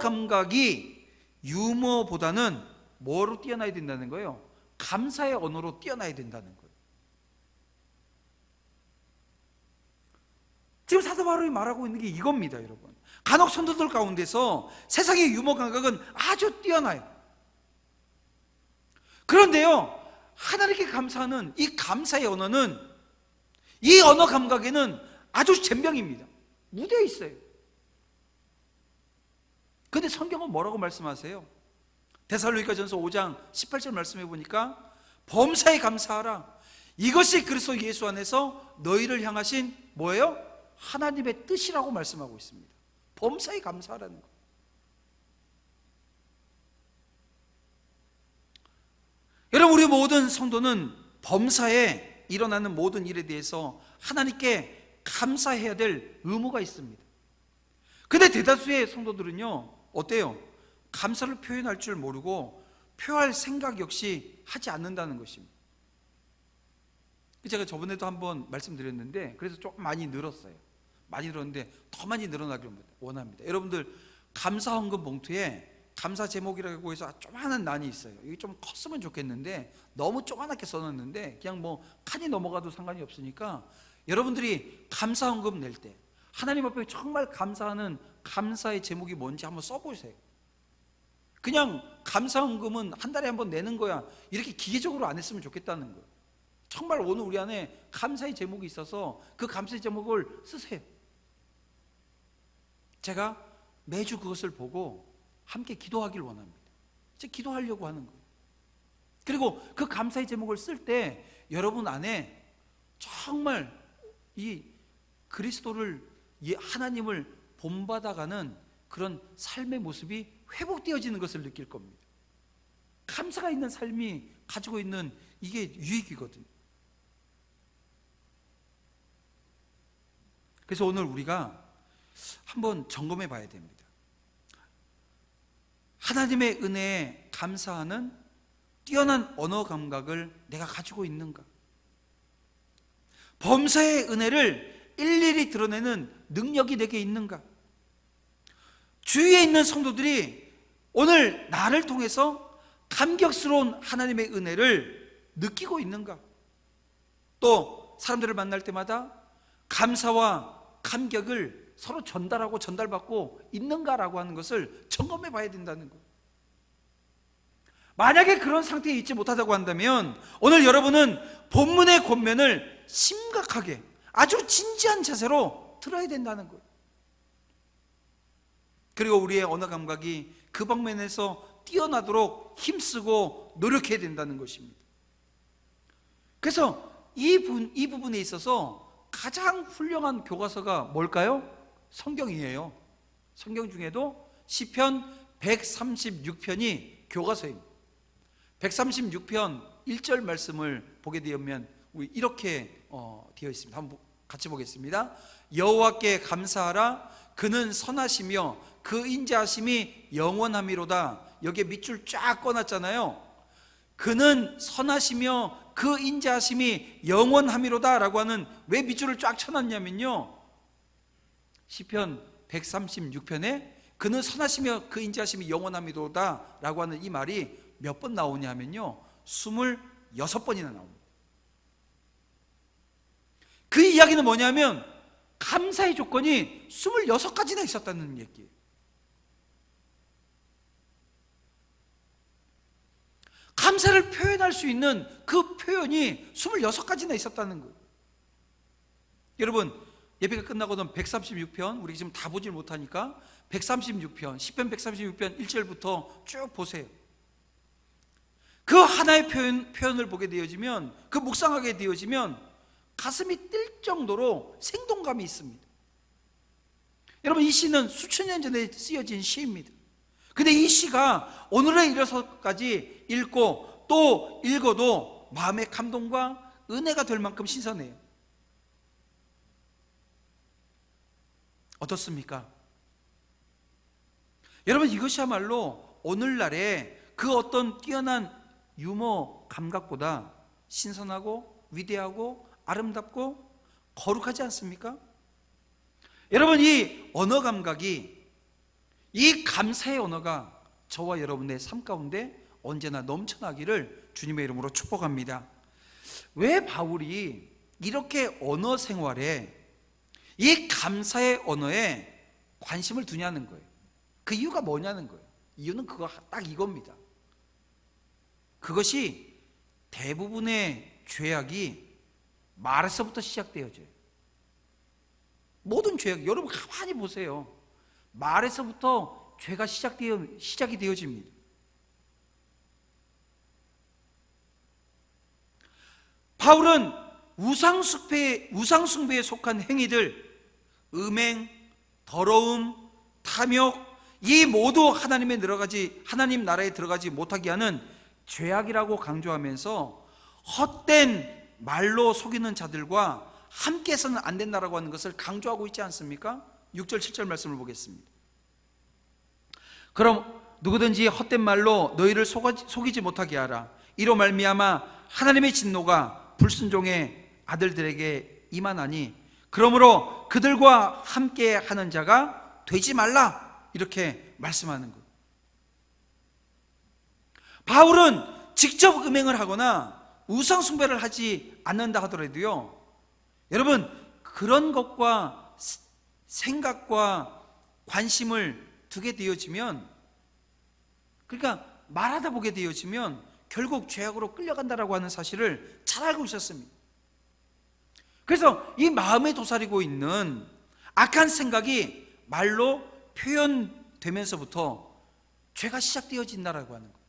감각이 유머보다는 뭐로 뛰어나야 된다는 거예요? 감사의 언어로 뛰어나야 된다는 거예요. 지금 사도 바울이 말하고 있는 게 이겁니다, 여러분. 간혹 성도들 가운데서 세상의 유머 감각은 아주 뛰어나요. 그런데요, 하나님께 감사하는 이 감사의 언어는, 이 언어 감각에는 아주 젬병입니다. 무대에 있어요. 근데 성경은 뭐라고 말씀하세요? 데살로니가전서 5장 18절 말씀해 보니까 범사에 감사하라. 이것이 그리스도 예수 안에서 너희를 향하신 뭐예요? 하나님의 뜻이라고 말씀하고 있습니다. 범사에 감사하라는 거. 여러분, 우리 모든 성도는 범사에 일어나는 모든 일에 대해서 하나님께 감사해야 될 의무가 있습니다. 근데 대다수의 성도들은요, 어때요? 감사를 표현할 줄 모르고 표할 생각 역시 하지 않는다는 것입니다. 제가 저번에도 한번 말씀드렸는데, 그래서 조금 많이 늘었어요. 많이 늘었는데 더 많이 늘어나길 원합니다. 여러분들, 감사 헌금 봉투에 감사 제목이라고 해서 조그마한 난이 있어요. 이게 좀 컸으면 좋겠는데 너무 조그맣게 써놨는데 그냥 뭐 칸이 넘어가도 상관이 없으니까 여러분들이 감사 헌금 낼 때 하나님 앞에 정말 감사하는 감사의 제목이 뭔지 한번 써보세요. 그냥 감사헌금은 한 달에 한 번 내는 거야, 이렇게 기계적으로 안 했으면 좋겠다는 거예요. 정말 오늘 우리 안에 감사의 제목이 있어서 그 감사의 제목을 쓰세요. 제가 매주 그것을 보고 함께 기도하길 원합니다. 제가 기도하려고 하는 거예요. 그리고 그 감사의 제목을 쓸 때 여러분 안에 정말 이 그리스도를, 하나님을 본받아가는 그런 삶의 모습이 회복되어지는 것을 느낄 겁니다. 감사가 있는 삶이 가지고 있는 이게 유익이거든요. 그래서 오늘 우리가 한번 점검해 봐야 됩니다. 하나님의 은혜에 감사하는 뛰어난 언어 감각을 내가 가지고 있는가? 범사의 은혜를 일일이 드러내는 능력이 내게 있는가? 주위에 있는 성도들이 오늘 나를 통해서 감격스러운 하나님의 은혜를 느끼고 있는가? 또 사람들을 만날 때마다 감사와 감격을 서로 전달하고 전달받고 있는가라고 하는 것을 점검해 봐야 된다는 거예요. 만약에 그런 상태에 있지 못하다고 한다면 오늘 여러분은 본문의 권면을 심각하게 아주 진지한 자세로 들어야 된다는 거예요. 그리고 우리의 언어 감각이 그 방면에서 뛰어나도록 힘쓰고 노력해야 된다는 것입니다. 그래서 이 부분에 있어서 가장 훌륭한 교과서가 뭘까요? 성경이에요. 성경 중에도 시편 136편이 교과서입니다. 136편 1절 말씀을 보게 되면 이렇게 되어 있습니다. 한번 같이 보겠습니다. 여호와께 감사하라. 그는 선하시며 그 인자하심이 영원함이로다. 여기에 밑줄 쫙 꺼놨잖아요. 그는 선하시며 그 인자하심이 영원함이로다 라고 하는, 왜 밑줄을 쫙 쳐놨냐면요, 시편 136편에 그는 선하시며 그 인자하심이 영원함이로다 라고 하는 이 말이 몇 번 나오냐 하면요, 26번이나 나옵니다. 그 이야기는 뭐냐면 감사의 조건이 26가지나 있었다는 얘기예요. 감사를 표현할 수 있는 그 표현이 26가지나 있었다는 거예요. 여러분, 예배가 끝나고는 136편, 우리 지금 다 보질 못하니까 136편, 시편 136편 1절부터 쭉 보세요. 그 하나의 표현을 보게 되어지면, 그 묵상하게 되어지면 가슴이 뛸 정도로 생동감이 있습니다. 여러분, 이 시는 수천 년 전에 쓰여진 시입니다. 근데 이 시가 오늘에 이르러서까지 읽고 또 읽어도 마음의 감동과 은혜가 될 만큼 신선해요. 어떻습니까? 여러분, 이것이야말로 오늘날의 그 어떤 뛰어난 유머 감각보다 신선하고 위대하고 아름답고 거룩하지 않습니까? 여러분, 이 언어 감각이, 이 감사의 언어가 저와 여러분의 삶 가운데 언제나 넘쳐나기를 주님의 이름으로 축복합니다. 왜 바울이 이렇게 언어 생활에, 이 감사의 언어에 관심을 두냐는 거예요. 그 이유가 뭐냐는 거예요. 이유는 그거 딱 이겁니다. 그것이 대부분의 죄악이 말에서부터 시작되어져요. 모든 죄악, 여러분 가만히 보세요. 말에서부터 죄가 시작이 되어집니다. 바울은 우상숭배에 속한 행위들, 음행, 더러움, 탐욕, 이 모두 하나님 나라에 들어가지 못하게 하는 죄악이라고 강조하면서 헛된 말로 속이는 자들과 함께서는 안 된다라고 하는 것을 강조하고 있지 않습니까? 6절 7절 말씀을 보겠습니다. 그럼 누구든지 헛된 말로 너희를 속이지 못하게 하라. 이로 말미암아 하나님의 진노가 불순종의 아들들에게 임하나니 그러므로 그들과 함께 하는 자가 되지 말라. 이렇게 말씀하는 것. 바울은 직접 음행을 하거나 우상 숭배를 하지 않는다 하더라도요, 여러분, 그런 것과 생각과 관심을 두게 되어지면 그러니까 말하다 보게 되어지면 결국 죄악으로 끌려간다라고 하는 사실을 잘 알고 있었습니다. 그래서 이 마음에 도사리고 있는 악한 생각이 말로 표현되면서부터 죄가 시작되어진다라고 하는 거예요.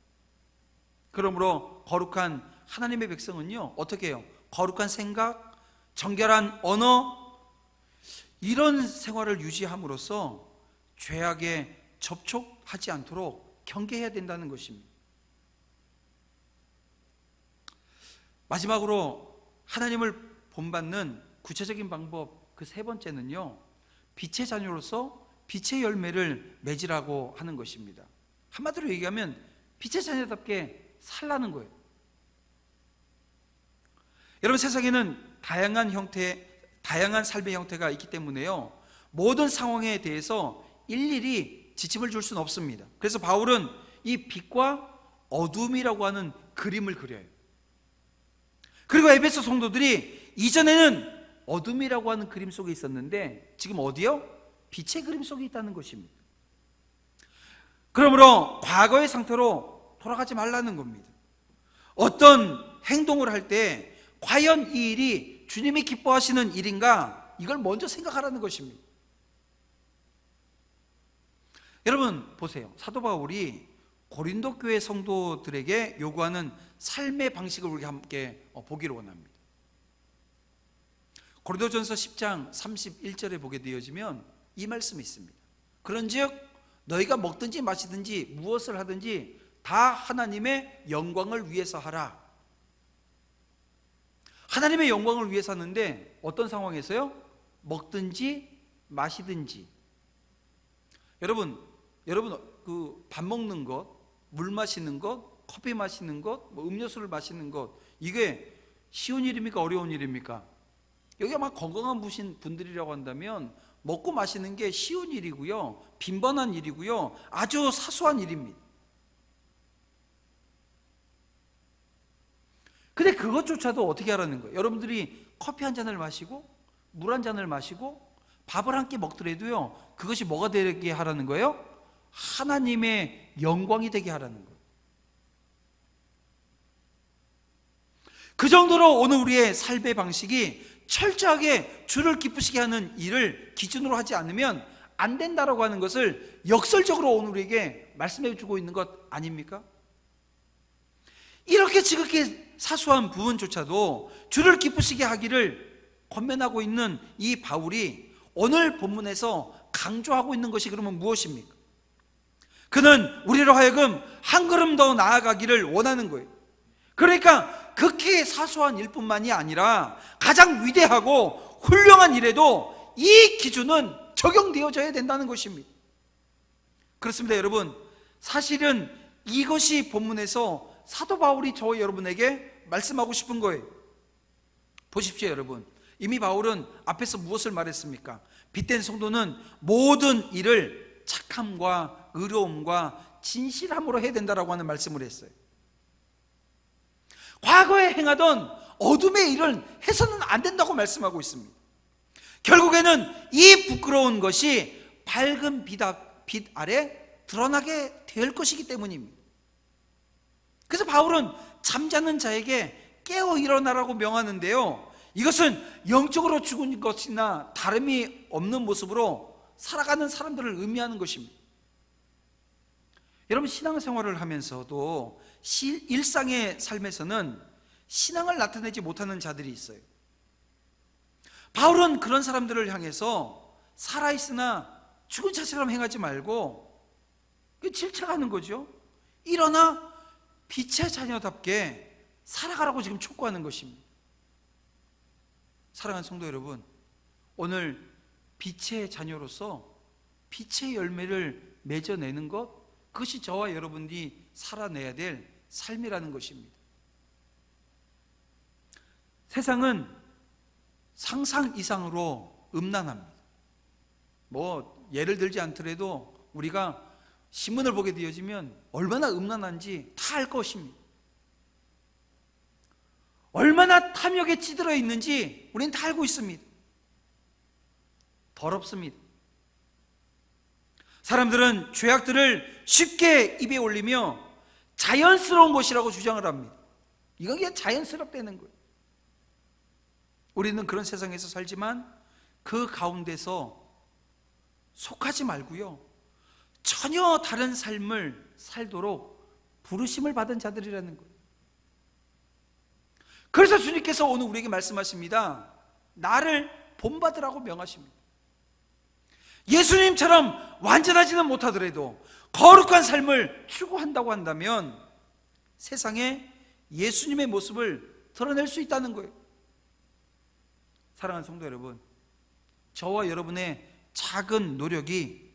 그러므로 거룩한 하나님의 백성은요, 어떻게 해요? 거룩한 생각, 정결한 언어, 이런 생활을 유지함으로써 죄악에 접촉하지 않도록 경계해야 된다는 것입니다. 마지막으로 하나님을 본받는 구체적인 방법, 그 세 번째는요, 빛의 자녀로서 빛의 열매를 맺으라고 하는 것입니다. 한마디로 얘기하면 빛의 자녀답게 살라는 거예요. 여러분, 세상에는 다양한 삶의 형태가 있기 때문에요, 모든 상황에 대해서 일일이 지침을 줄 수는 없습니다. 그래서 바울은 이 빛과 어둠이라고 하는 그림을 그려요. 그리고 에베소 성도들이 이전에는 어둠이라고 하는 그림 속에 있었는데 지금 어디요? 빛의 그림 속에 있다는 것입니다. 그러므로 과거의 상태로 돌아가지 말라는 겁니다. 어떤 행동을 할 때 과연 이 일이 주님이 기뻐하시는 일인가, 이걸 먼저 생각하라는 것입니다. 여러분 보세요. 사도 바울이 고린도 교회 성도들에게 요구하는 삶의 방식을 우리가 함께 보기를 원합니다. 고린도전서 10장 31절에 보게 되어지면 이 말씀이 있습니다. 그런즉 너희가 먹든지 마시든지 무엇을 하든지 다 하나님의 영광을 위해서 하라. 하나님의 영광을 위해서 하는데 어떤 상황에서요? 먹든지 마시든지. 여러분 그 밥 먹는 것, 물 마시는 것, 커피 마시는 것, 음료수를 마시는 것, 이게 쉬운 일입니까? 어려운 일입니까? 여기 아마 건강한 분들이라고 한다면 먹고 마시는 게 쉬운 일이고요, 빈번한 일이고요, 아주 사소한 일입니다. 근데 그것조차도 어떻게 하라는 거예요? 여러분들이 커피 한 잔을 마시고 물 한 잔을 마시고 밥을 한 끼 먹더라도요, 그것이 뭐가 되게 하라는 거예요? 하나님의 영광이 되게 하라는 거예요. 그 정도로 오늘 우리의 삶의 방식이 철저하게 주를 기쁘시게 하는 일을 기준으로 하지 않으면 안 된다라고 하는 것을 역설적으로 오늘 우리에게 말씀해 주고 있는 것 아닙니까? 이렇게 지극히 사소한 부분조차도 주를 기쁘시게 하기를 권면하고 있는 이 바울이 오늘 본문에서 강조하고 있는 것이 그러면 무엇입니까? 그는 우리로 하여금 한 걸음 더 나아가기를 원하는 거예요. 그러니까 극히 사소한 일뿐만이 아니라 가장 위대하고 훌륭한 일에도 이 기준은 적용되어져야 된다는 것입니다. 그렇습니다, 여러분. 사실은 이것이 본문에서 사도 바울이 저와 여러분에게 말씀하고 싶은 거예요. 보십시오, 여러분. 이미 바울은 앞에서 무엇을 말했습니까? 빛된 성도는 모든 일을 착함과 의로움과 진실함으로 해야 된다라고 하는 말씀을 했어요. 과거에 행하던 어둠의 일은 해서는 안 된다고 말씀하고 있습니다. 결국에는 이 부끄러운 것이 밝은 빛 아래 드러나게 될 것이기 때문입니다. 그래서 바울은 잠자는 자에게 깨어 일어나라고 명하는데요, 이것은 영적으로 죽은 것이나 다름이 없는 모습으로 살아가는 사람들을 의미하는 것입니다. 여러분, 신앙생활을 하면서도 일상의 삶에서는 신앙을 나타내지 못하는 자들이 있어요. 바울은 그런 사람들을 향해서 살아있으나 죽은 자처럼 행하지 말고 질책하는 거죠. 일어나 빛의 자녀답게 살아가라고 지금 촉구하는 것입니다. 사랑하는 성도 여러분, 오늘 빛의 자녀로서 빛의 열매를 맺어내는 것, 그것이 저와 여러분이 살아내야 될 삶이라는 것입니다. 세상은 상상 이상으로 음란합니다. 예를 들지 않더라도 우리가 신문을 보게 되어지면 얼마나 음란한지 다 알 것입니다. 얼마나 탐욕에 찌들어 있는지 우리는 다 알고 있습니다. 더럽습니다. 사람들은 죄악들을 쉽게 입에 올리며 자연스러운 것이라고 주장을 합니다. 이건 그냥 자연스럽다는 거예요. 우리는 그런 세상에서 살지만 그 가운데서 속하지 말고요, 전혀 다른 삶을 살도록 부르심을 받은 자들이라는 거예요. 그래서 주님께서 오늘 우리에게 말씀하십니다. 나를 본받으라고 명하십니다. 예수님처럼 완전하지는 못하더라도 거룩한 삶을 추구한다고 한다면 세상에 예수님의 모습을 드러낼 수 있다는 거예요. 사랑하는 성도 여러분, 저와 여러분의 작은 노력이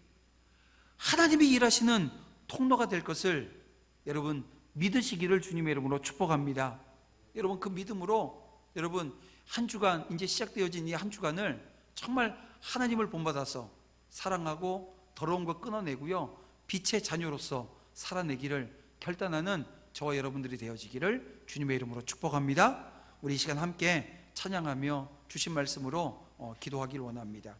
하나님이 일하시는 통로가 될 것을 여러분 믿으시기를 주님의 이름으로 축복합니다. 여러분 그 믿음으로 여러분 한 주간, 이제 시작되어진 이 한 주간을 정말 하나님을 본받아서 사랑하고 더러운 것 끊어내고요, 빛의 자녀로서 살아내기를 결단하는 저와 여러분들이 되어지기를 주님의 이름으로 축복합니다. 우리 이 시간 함께 찬양하며 주신 말씀으로 기도하기를 원합니다.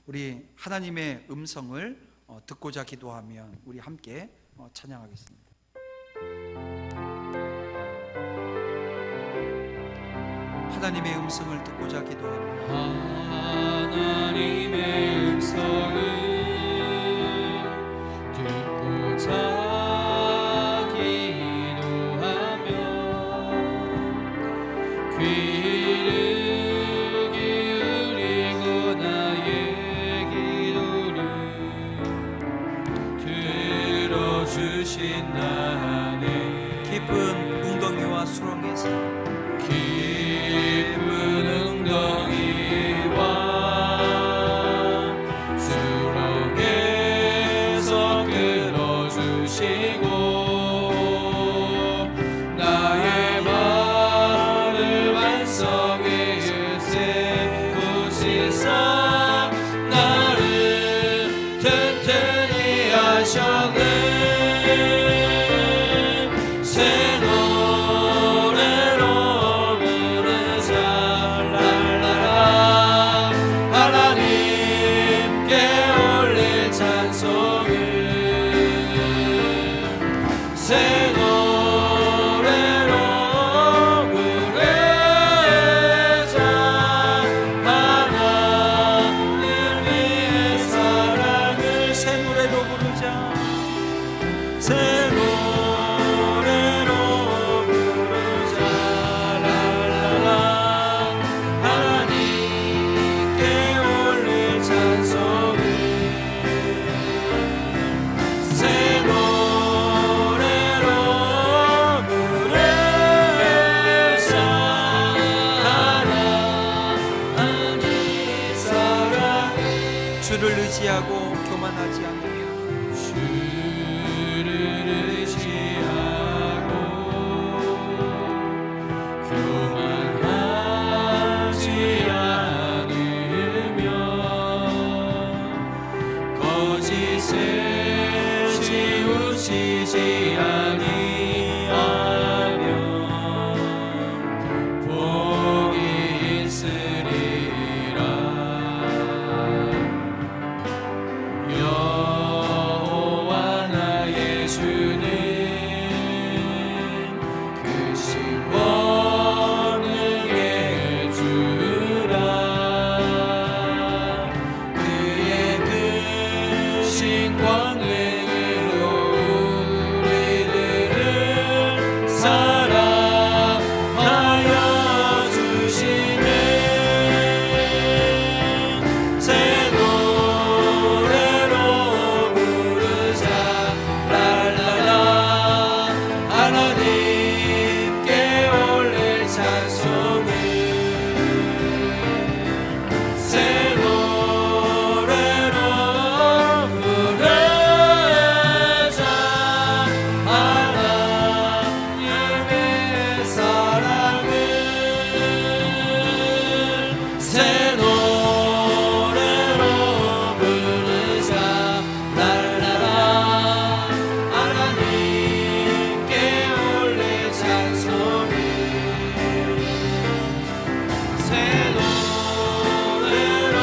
우리 하나님의 음성을 듣고자 기도하면 우리 함께 찬양하겠습니다. 하나님의 음성을 듣고자 기도하며 하나님의 음성을 듣고자 기도하며 귀를 기울이고 나의 기도를 들어주신다네. 깊은 웅덩이와 수렁에서 깊은 웅덩이와 수렁에서 끌어주시고 나의 발을 완성에 세우시사 나를 튼튼히 하셨네. 새 노래로 부르자 랄랄라. 하나님께 올릴 찬송을 새 노래로 부르자. 하나님 위해 사랑을 새 노래로 부르자. 새 노래로 부르자 랄랄라. 하나님께 올릴 찬송을 새 노래로 부르자. 하나님 사랑을 주를 의지하고 교만하지 않으며 주를 의지하고 교만하지 않으며 거짓에 치우치지 아니하며 복이 있으리라. 여호와 나의 주는 크신 권능의 주라. 그의 크신 권능으로 우리들을 사랑하여 주시네. 새 노래로 부르자 랄랄라. 하나님께 올릴 찬송을 새 노래로 부르자. 하나님의 사랑을 새 노래로 부르자 랄랄라. 하나님께 올릴 찬송을 새 노래로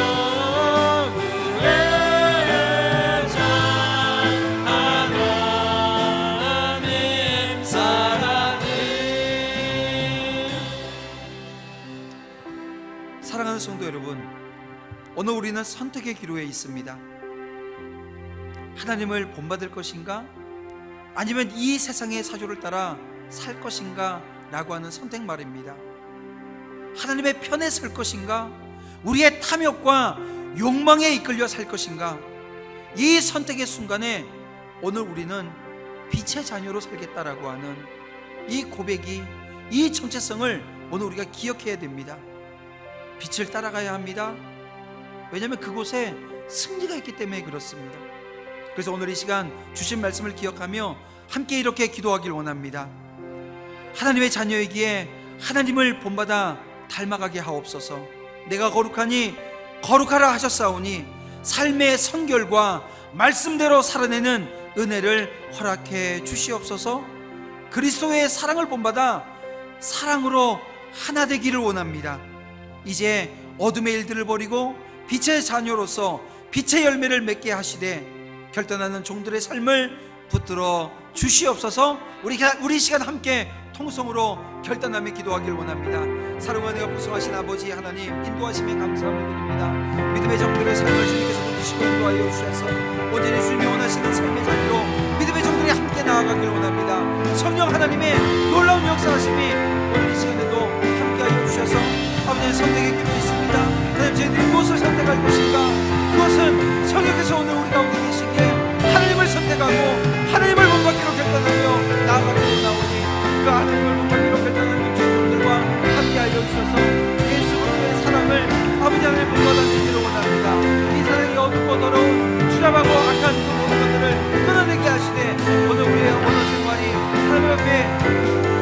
부르자. 사랑하는 성도 여러분, 오늘 우리는 선택의 기로에 있습니다. 하나님을 본받을 것인가? 아니면 이 세상의 사조를 따라 살 것인가? 라고 하는 선택 말입니다. 하나님의 편에 설 것인가? 우리의 탐욕과 욕망에 이끌려 살 것인가? 이 선택의 순간에 오늘 우리는 빛의 자녀로 살겠다라고 하는 이 고백이, 이 정체성을 오늘 우리가 기억해야 됩니다. 빛을 따라가야 합니다. 왜냐하면 그곳에 승리가 있기 때문에 그렇습니다. 그래서 오늘 이 시간 주신 말씀을 기억하며 함께 이렇게 기도하길 원합니다. 하나님의 자녀이기에 하나님을 본받아 닮아가게 하옵소서. 내가 거룩하니 거룩하라 하셨사오니 삶의 성결과 말씀대로 살아내는 은혜를 허락해 주시옵소서. 그리스도의 사랑을 본받아 사랑으로 하나 되기를 원합니다. 이제 어둠의 일들을 버리고 빛의 자녀로서 빛의 열매를 맺게 하시되 결단하는 종들의 삶을 붙들어 주시옵소서. 우리 시간 함께 통성으로 결단하며 기도하기를 원합니다. 사랑과 내가 부수하신 아버지 하나님, 인도하심에 감사함을 드립니다. 믿음의 정들의 삶을 주님께서 붙드시고 인도하여 주셔서 온전히 주님이 원하시는 삶의 자리로 믿음의 정들이 함께 나아가기를 원합니다. 성령 하나님의 놀라운 역사하심이 오늘 이 시간에도 함께하여 주셔서 아버지의 선택의 길이 있습니다. 하나님, 저희들이 무엇을 선택할 것인가? 그것은 성령께서 오늘 우리 가운데 계시기에 하나님을 선택하고 하나님을 본받기로 결단하며 나아가기로 원하오니 그 하나님을 본받기로 결단하는 주님들과 함께하여 주셔서 예수 그리스도의 사랑을 아버지 하나님 본받아내기로 원합니다. 이 사랑이 어둡고 더러운 추잡하고 악한 그 모든 것들을 끊어내게 하시되 오늘 우리의 언어 생활이 하나님 앞에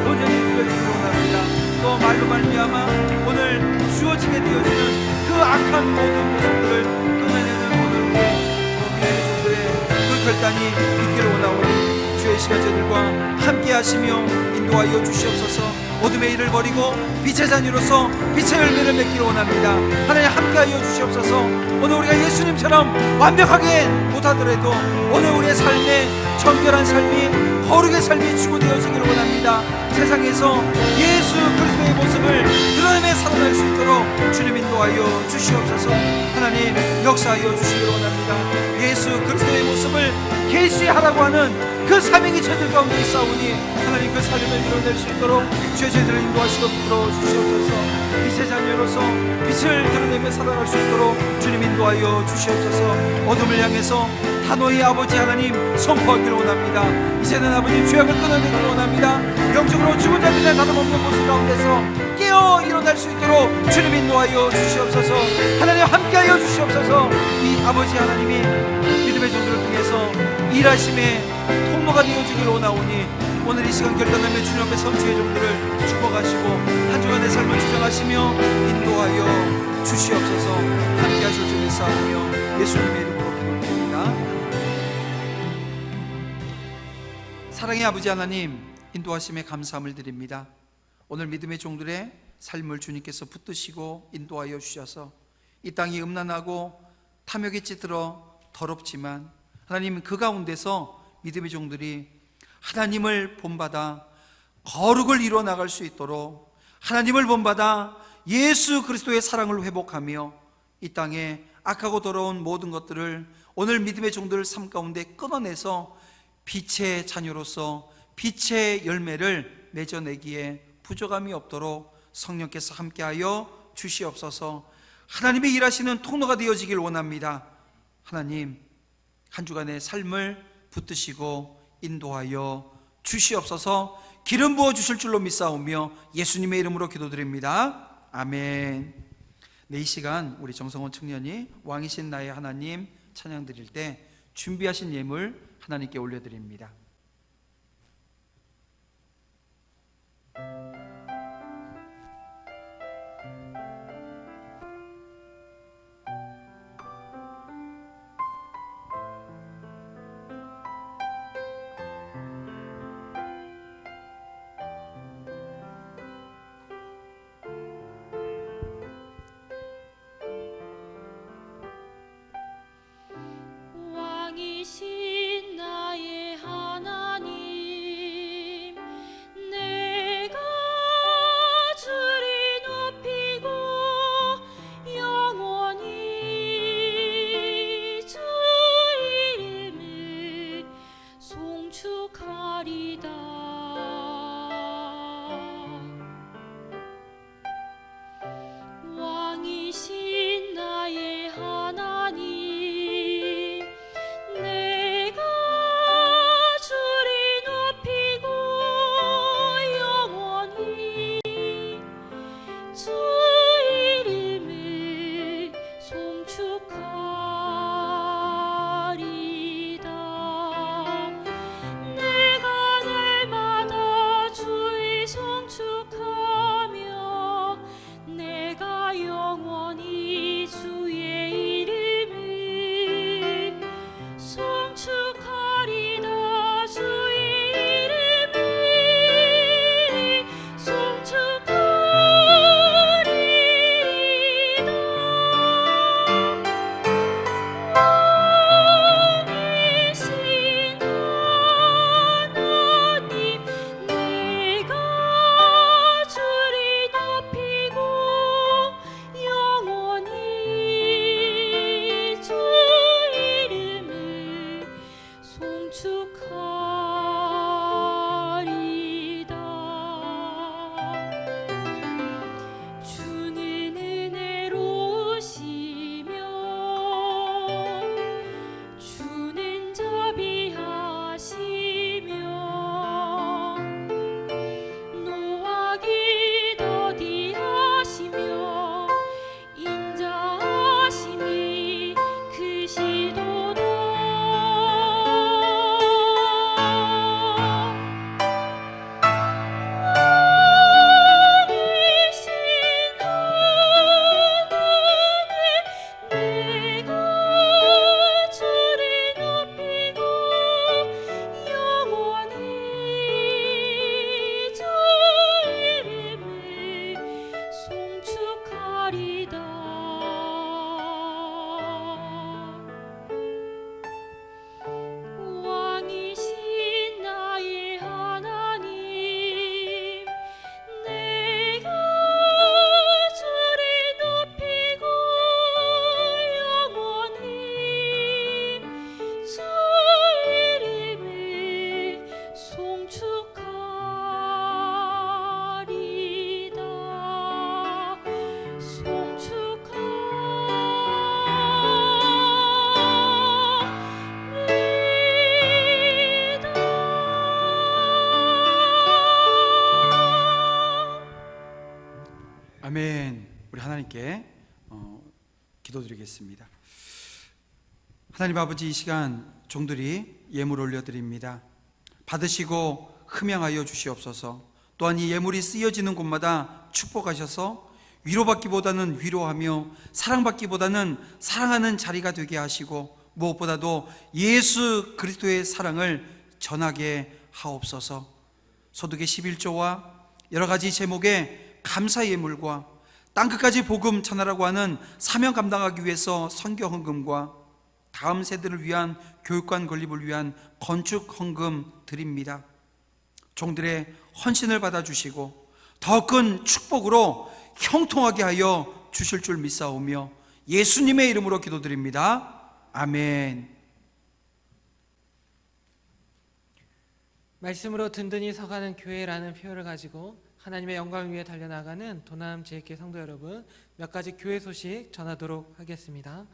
온전히 드려지기로 원합니다. 또 말로 말미암아 오늘 주어지게 되어지는 그 악한 모든 모습들을 끊어내는 오늘 우리의 믿음의 종들의 그 결단이 있기를 원하오니 주의 시간 저들과 함께 하시며 인도하여 주시옵소서. 어둠의 일을 버리고 빛의 자녀로서 빛의 열매를 맺기를 원합니다. 하나님 함께하여 주시옵소서. 오늘 우리가 예수님처럼 완벽하게 못하더라도 오늘 우리의 삶에 정결한 삶이, 거룩의 삶이 추구되어지기를 원합니다. 세상에서 예수 그리스도의 모습을 드러내며 살아날 수 있도록 주님 인도하여 주시옵소서. 하나님 역사하여 주시기를 원합니다. 예수 그리스도의 모습을 계시하라고 하는 그 사명이 저들 가운데 있사오니 하나님 그 사명을 이뤄낼 수 있도록 저희들을 인도하시고 붙들어 주시옵소서. 빛의 자녀로서 빛을 드러내며 살아갈 수 있도록 주님 인도하여 주시옵소서. 어둠을 향해서 단호히 아버지 하나님 선포하기를 원합니다. 이제는 아버지 죄악을 끊어내기를 원합니다. 영적으로 죽은 자들의 다름없는 모습 가운데서 깨어 일어날 수 있도록 주님 인도하여 주시옵소서. 하나님 함께하여 주시옵소서. 이 아버지 하나님이 믿음의 종들을 통해서 일하심의 통로가 되어지기를 원하오니 오늘 이 시간 결단하며 주님 앞에 선주의 종들을 축복하시고 한 주간의 삶을 주장하시며 인도하여 주시옵소서. 함께 하실 줄 믿사오며 예수님의 이름으로 기도드립니다. 사랑의 아버지 하나님, 인도하심에 감사함을 드립니다. 오늘 믿음의 종들의 삶을 주님께서 붙드시고 인도하여 주셔서 이 땅이 음란하고 탐욕에 찌들어 더럽지만 하나님 그 가운데서 믿음의 종들이 하나님을 본받아 거룩을 이루어 나갈 수 있도록 하나님을 본받아 예수 그리스도의 사랑을 회복하며 이 땅에 악하고 더러운 모든 것들을 오늘 믿음의 종들 삶 가운데 끊어내서 빛의 자녀로서 빛의 열매를 맺어내기에 부족함이 없도록 성령께서 함께하여 주시옵소서. 하나님의 일하시는 통로가 되어지길 원합니다. 하나님 한 주간의 삶을 붙드시고 인도하여 주시옵소서. 기름 부어 주실 줄로 믿사오며 예수님의 이름으로 기도드립니다. 아멘. 네, 이 시간 우리 정성원 청년이 왕이신 나의 하나님 찬양 드릴 때 준비하신 예물 하나님께 올려드립니다. 왕이신 나의 하나님, 내가 주 이름을 송축하리다. 내가 날마다 주의 송축하며 내가 영원히 주의 이름을 송축하리다. 주의 이름을 송축하리다. 왕이신 하나님, 내가 주를 높이고 영원히 주 이름을 송축하리다. 주는 은혜로우시며 주는 자비하시며 노하기 더디하시며 인자하심이 크시도다. 왕이신 하나님, 내가 주를 높이고 영원히 주 이름을 송축하리다. 왕이신 나의 하나님, 내가 주를 높이고 영원히 주 이름을 송축하리다. 아멘. 우리 하나님께 기도드리겠습니다. 하나님 아버지, 이 시간 종들이 예물 올려드립니다. 받으시고 흠양하여 주시옵소서. 또한 이 예물이 쓰여지는 곳마다 축복하셔서 위로받기보다는 위로하며 사랑받기보다는 사랑하는 자리가 되게 하시고, 무엇보다도 예수 그리스도의 사랑을 전하게 하옵소서. 소득의 11조와 여러 가지 제목의 감사 예물과 땅끝까지 복음 전하라고 하는 사명 감당하기 위해서 선교 헌금과 다음 세대를 위한 교육관 건립을 위한 건축 헌금 드립니다. 종들의 헌신을 받아주시고 더 큰 축복으로 형통하게 하여 주실 줄 믿사오며 예수님의 이름으로 기도드립니다. 아멘. 말씀으로 든든히 서가는 교회라는 표어를 가지고 하나님의 영광을 위해 달려나가는 도남 제일교회 성도 여러분, 몇 가지 교회 소식 전하도록 하겠습니다.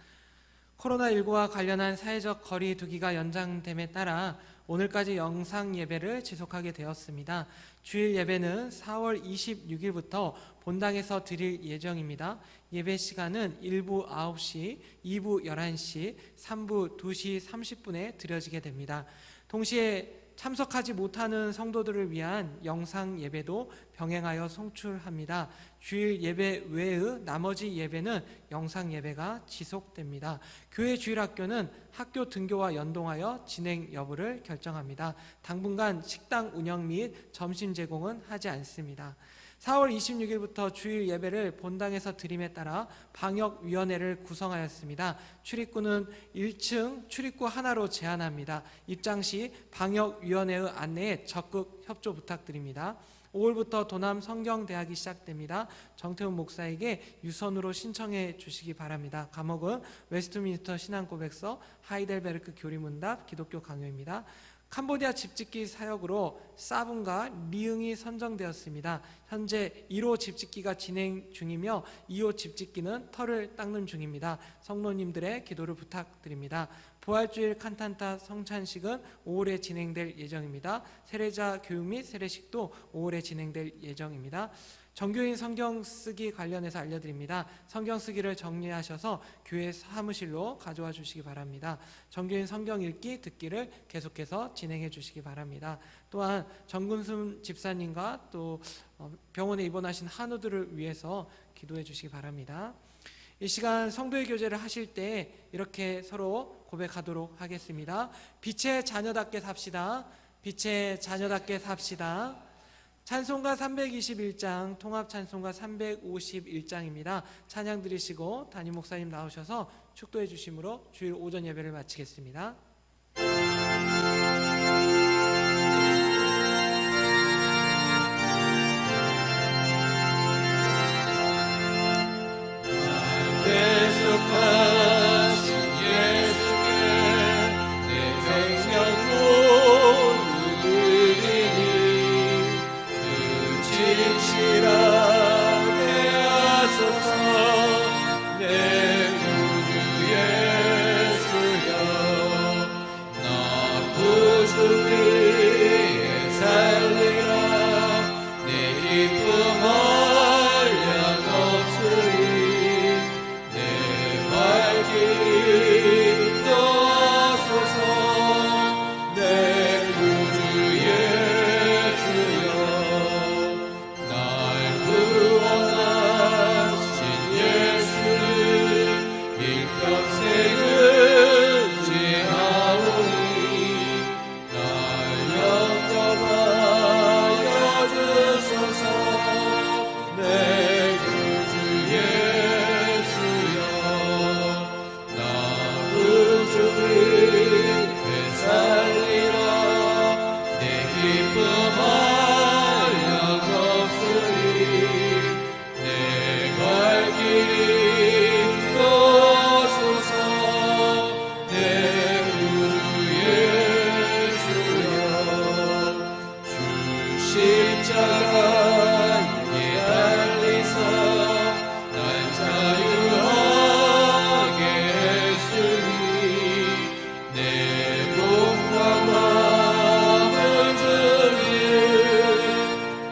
코로나19와 관련한 사회적 거리 두기가 연장됨에 따라 오늘까지 영상 예배를 지속하게 되었습니다. 주일 예배는 4월 26일부터 본당에서 드릴 예정입니다. 예배 시간은 1부 9시, 2부 11시, 3부 2시 30분에 드려지게 됩니다. 동시에 참석하지 못하는 성도들을 위한 영상 예배도 병행하여 송출합니다. 주일 예배 외의 나머지 예배는 영상 예배가 지속됩니다. 교회 주일학교는 학교 등교와 연동하여 진행 여부를 결정합니다. 당분간 식당 운영 및 점심 제공은 하지 않습니다. 4월 26일부터 주일 예배를 본당에서 드림에 따라 방역위원회를 구성하였습니다. 출입구는 1층 출입구 하나로 제한합니다. 입장 시 방역위원회의 안내에 적극 협조 부탁드립니다. 5월부터 도남 성경대학이 시작됩니다. 정태훈 목사에게 유선으로 신청해 주시기 바랍니다. 과목은 웨스트민스터 신앙고백서, 하이델베르크 교리문답, 기독교 강요입니다. 캄보디아 집짓기 사역으로 사분과 리응이 선정되었습니다. 현재 1호 집짓기가 진행 중이며 2호 집짓기는 털을 닦는 중입니다. 성도님들의 기도를 부탁드립니다. 부활주일 칸탄타 성찬식은 5월에 진행될 예정입니다. 세례자 교육 및 세례식도 5월에 진행될 예정입니다. 정교인 성경 쓰기 관련해서 알려드립니다. 성경 쓰기를 정리하셔서 교회 사무실로 가져와 주시기 바랍니다. 정교인 성경 읽기, 듣기를 계속해서 진행해 주시기 바랍니다. 또한 정근순 집사님과 또 병원에 입원하신 한우들을 위해서 기도해 주시기 바랍니다. 이 시간 성도의 교제를 하실 때 이렇게 서로 고백하도록 하겠습니다. 빛의 자녀답게 삽시다. 빛의 자녀답게 삽시다. 찬송가 321장, 통합 찬송가 351장입니다. 찬양 드리시고 담임 목사님 나오셔서 축도해 주심으로 주일 오전 예배를 마치겠습니다. 계속하신 예수께 내 생명 모두 드리니 그 진실하게 하소서. 내 구주 예수여, 나 구주 위에 살리라. 내 기쁨 한량없으리. 인도하소서. 내 구주 예수여, 날 구원하신 예수를 일평생을 지하오니 날 영접하여 주소서. 내 구주 예수여, 구주 위에 살리라. 내 기쁨 한량없으리. 내 갈 길 인도하소서. 내 구주 예수여, 주 십자가 위에 달리사 날 자유하게 했으니 내 몸과 마음을 주님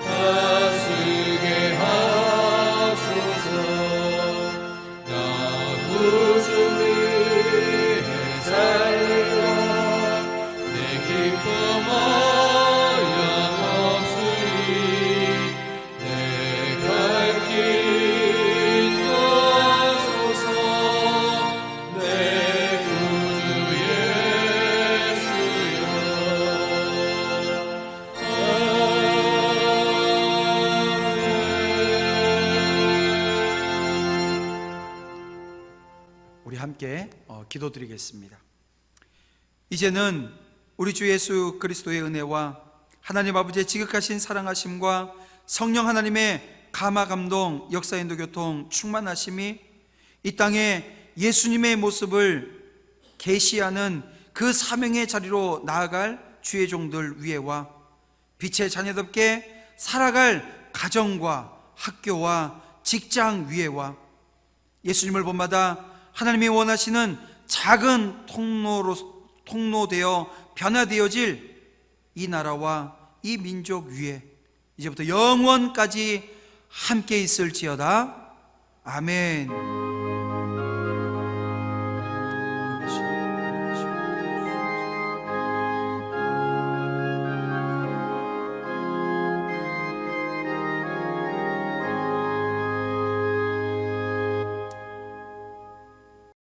다스게 하소서. 나 구주 위에 살리라. 내 기쁨 한량없으리. 내 갈 길 인도하소서. 내 구주 예수여. 우리 함께 기도드리겠습니다. 이제는 우리 주 예수 그리스도의 은혜와 하나님 아버지의 지극하신 사랑하심과 성령 하나님의 감화 감동 역사 인도 교통 충만하심이 이 땅에 예수님의 모습을 계시하는 그 사명의 자리로 나아갈 주의 종들 위에와 빛의 자녀답게 살아갈 가정과 학교와 직장 위에와 예수님을 본받아 하나님이 원하시는 작은 통로되어 변화되어질 이 나라와 이 민족 위에 이제부터 영원까지 함께 있을지어다. 아멘.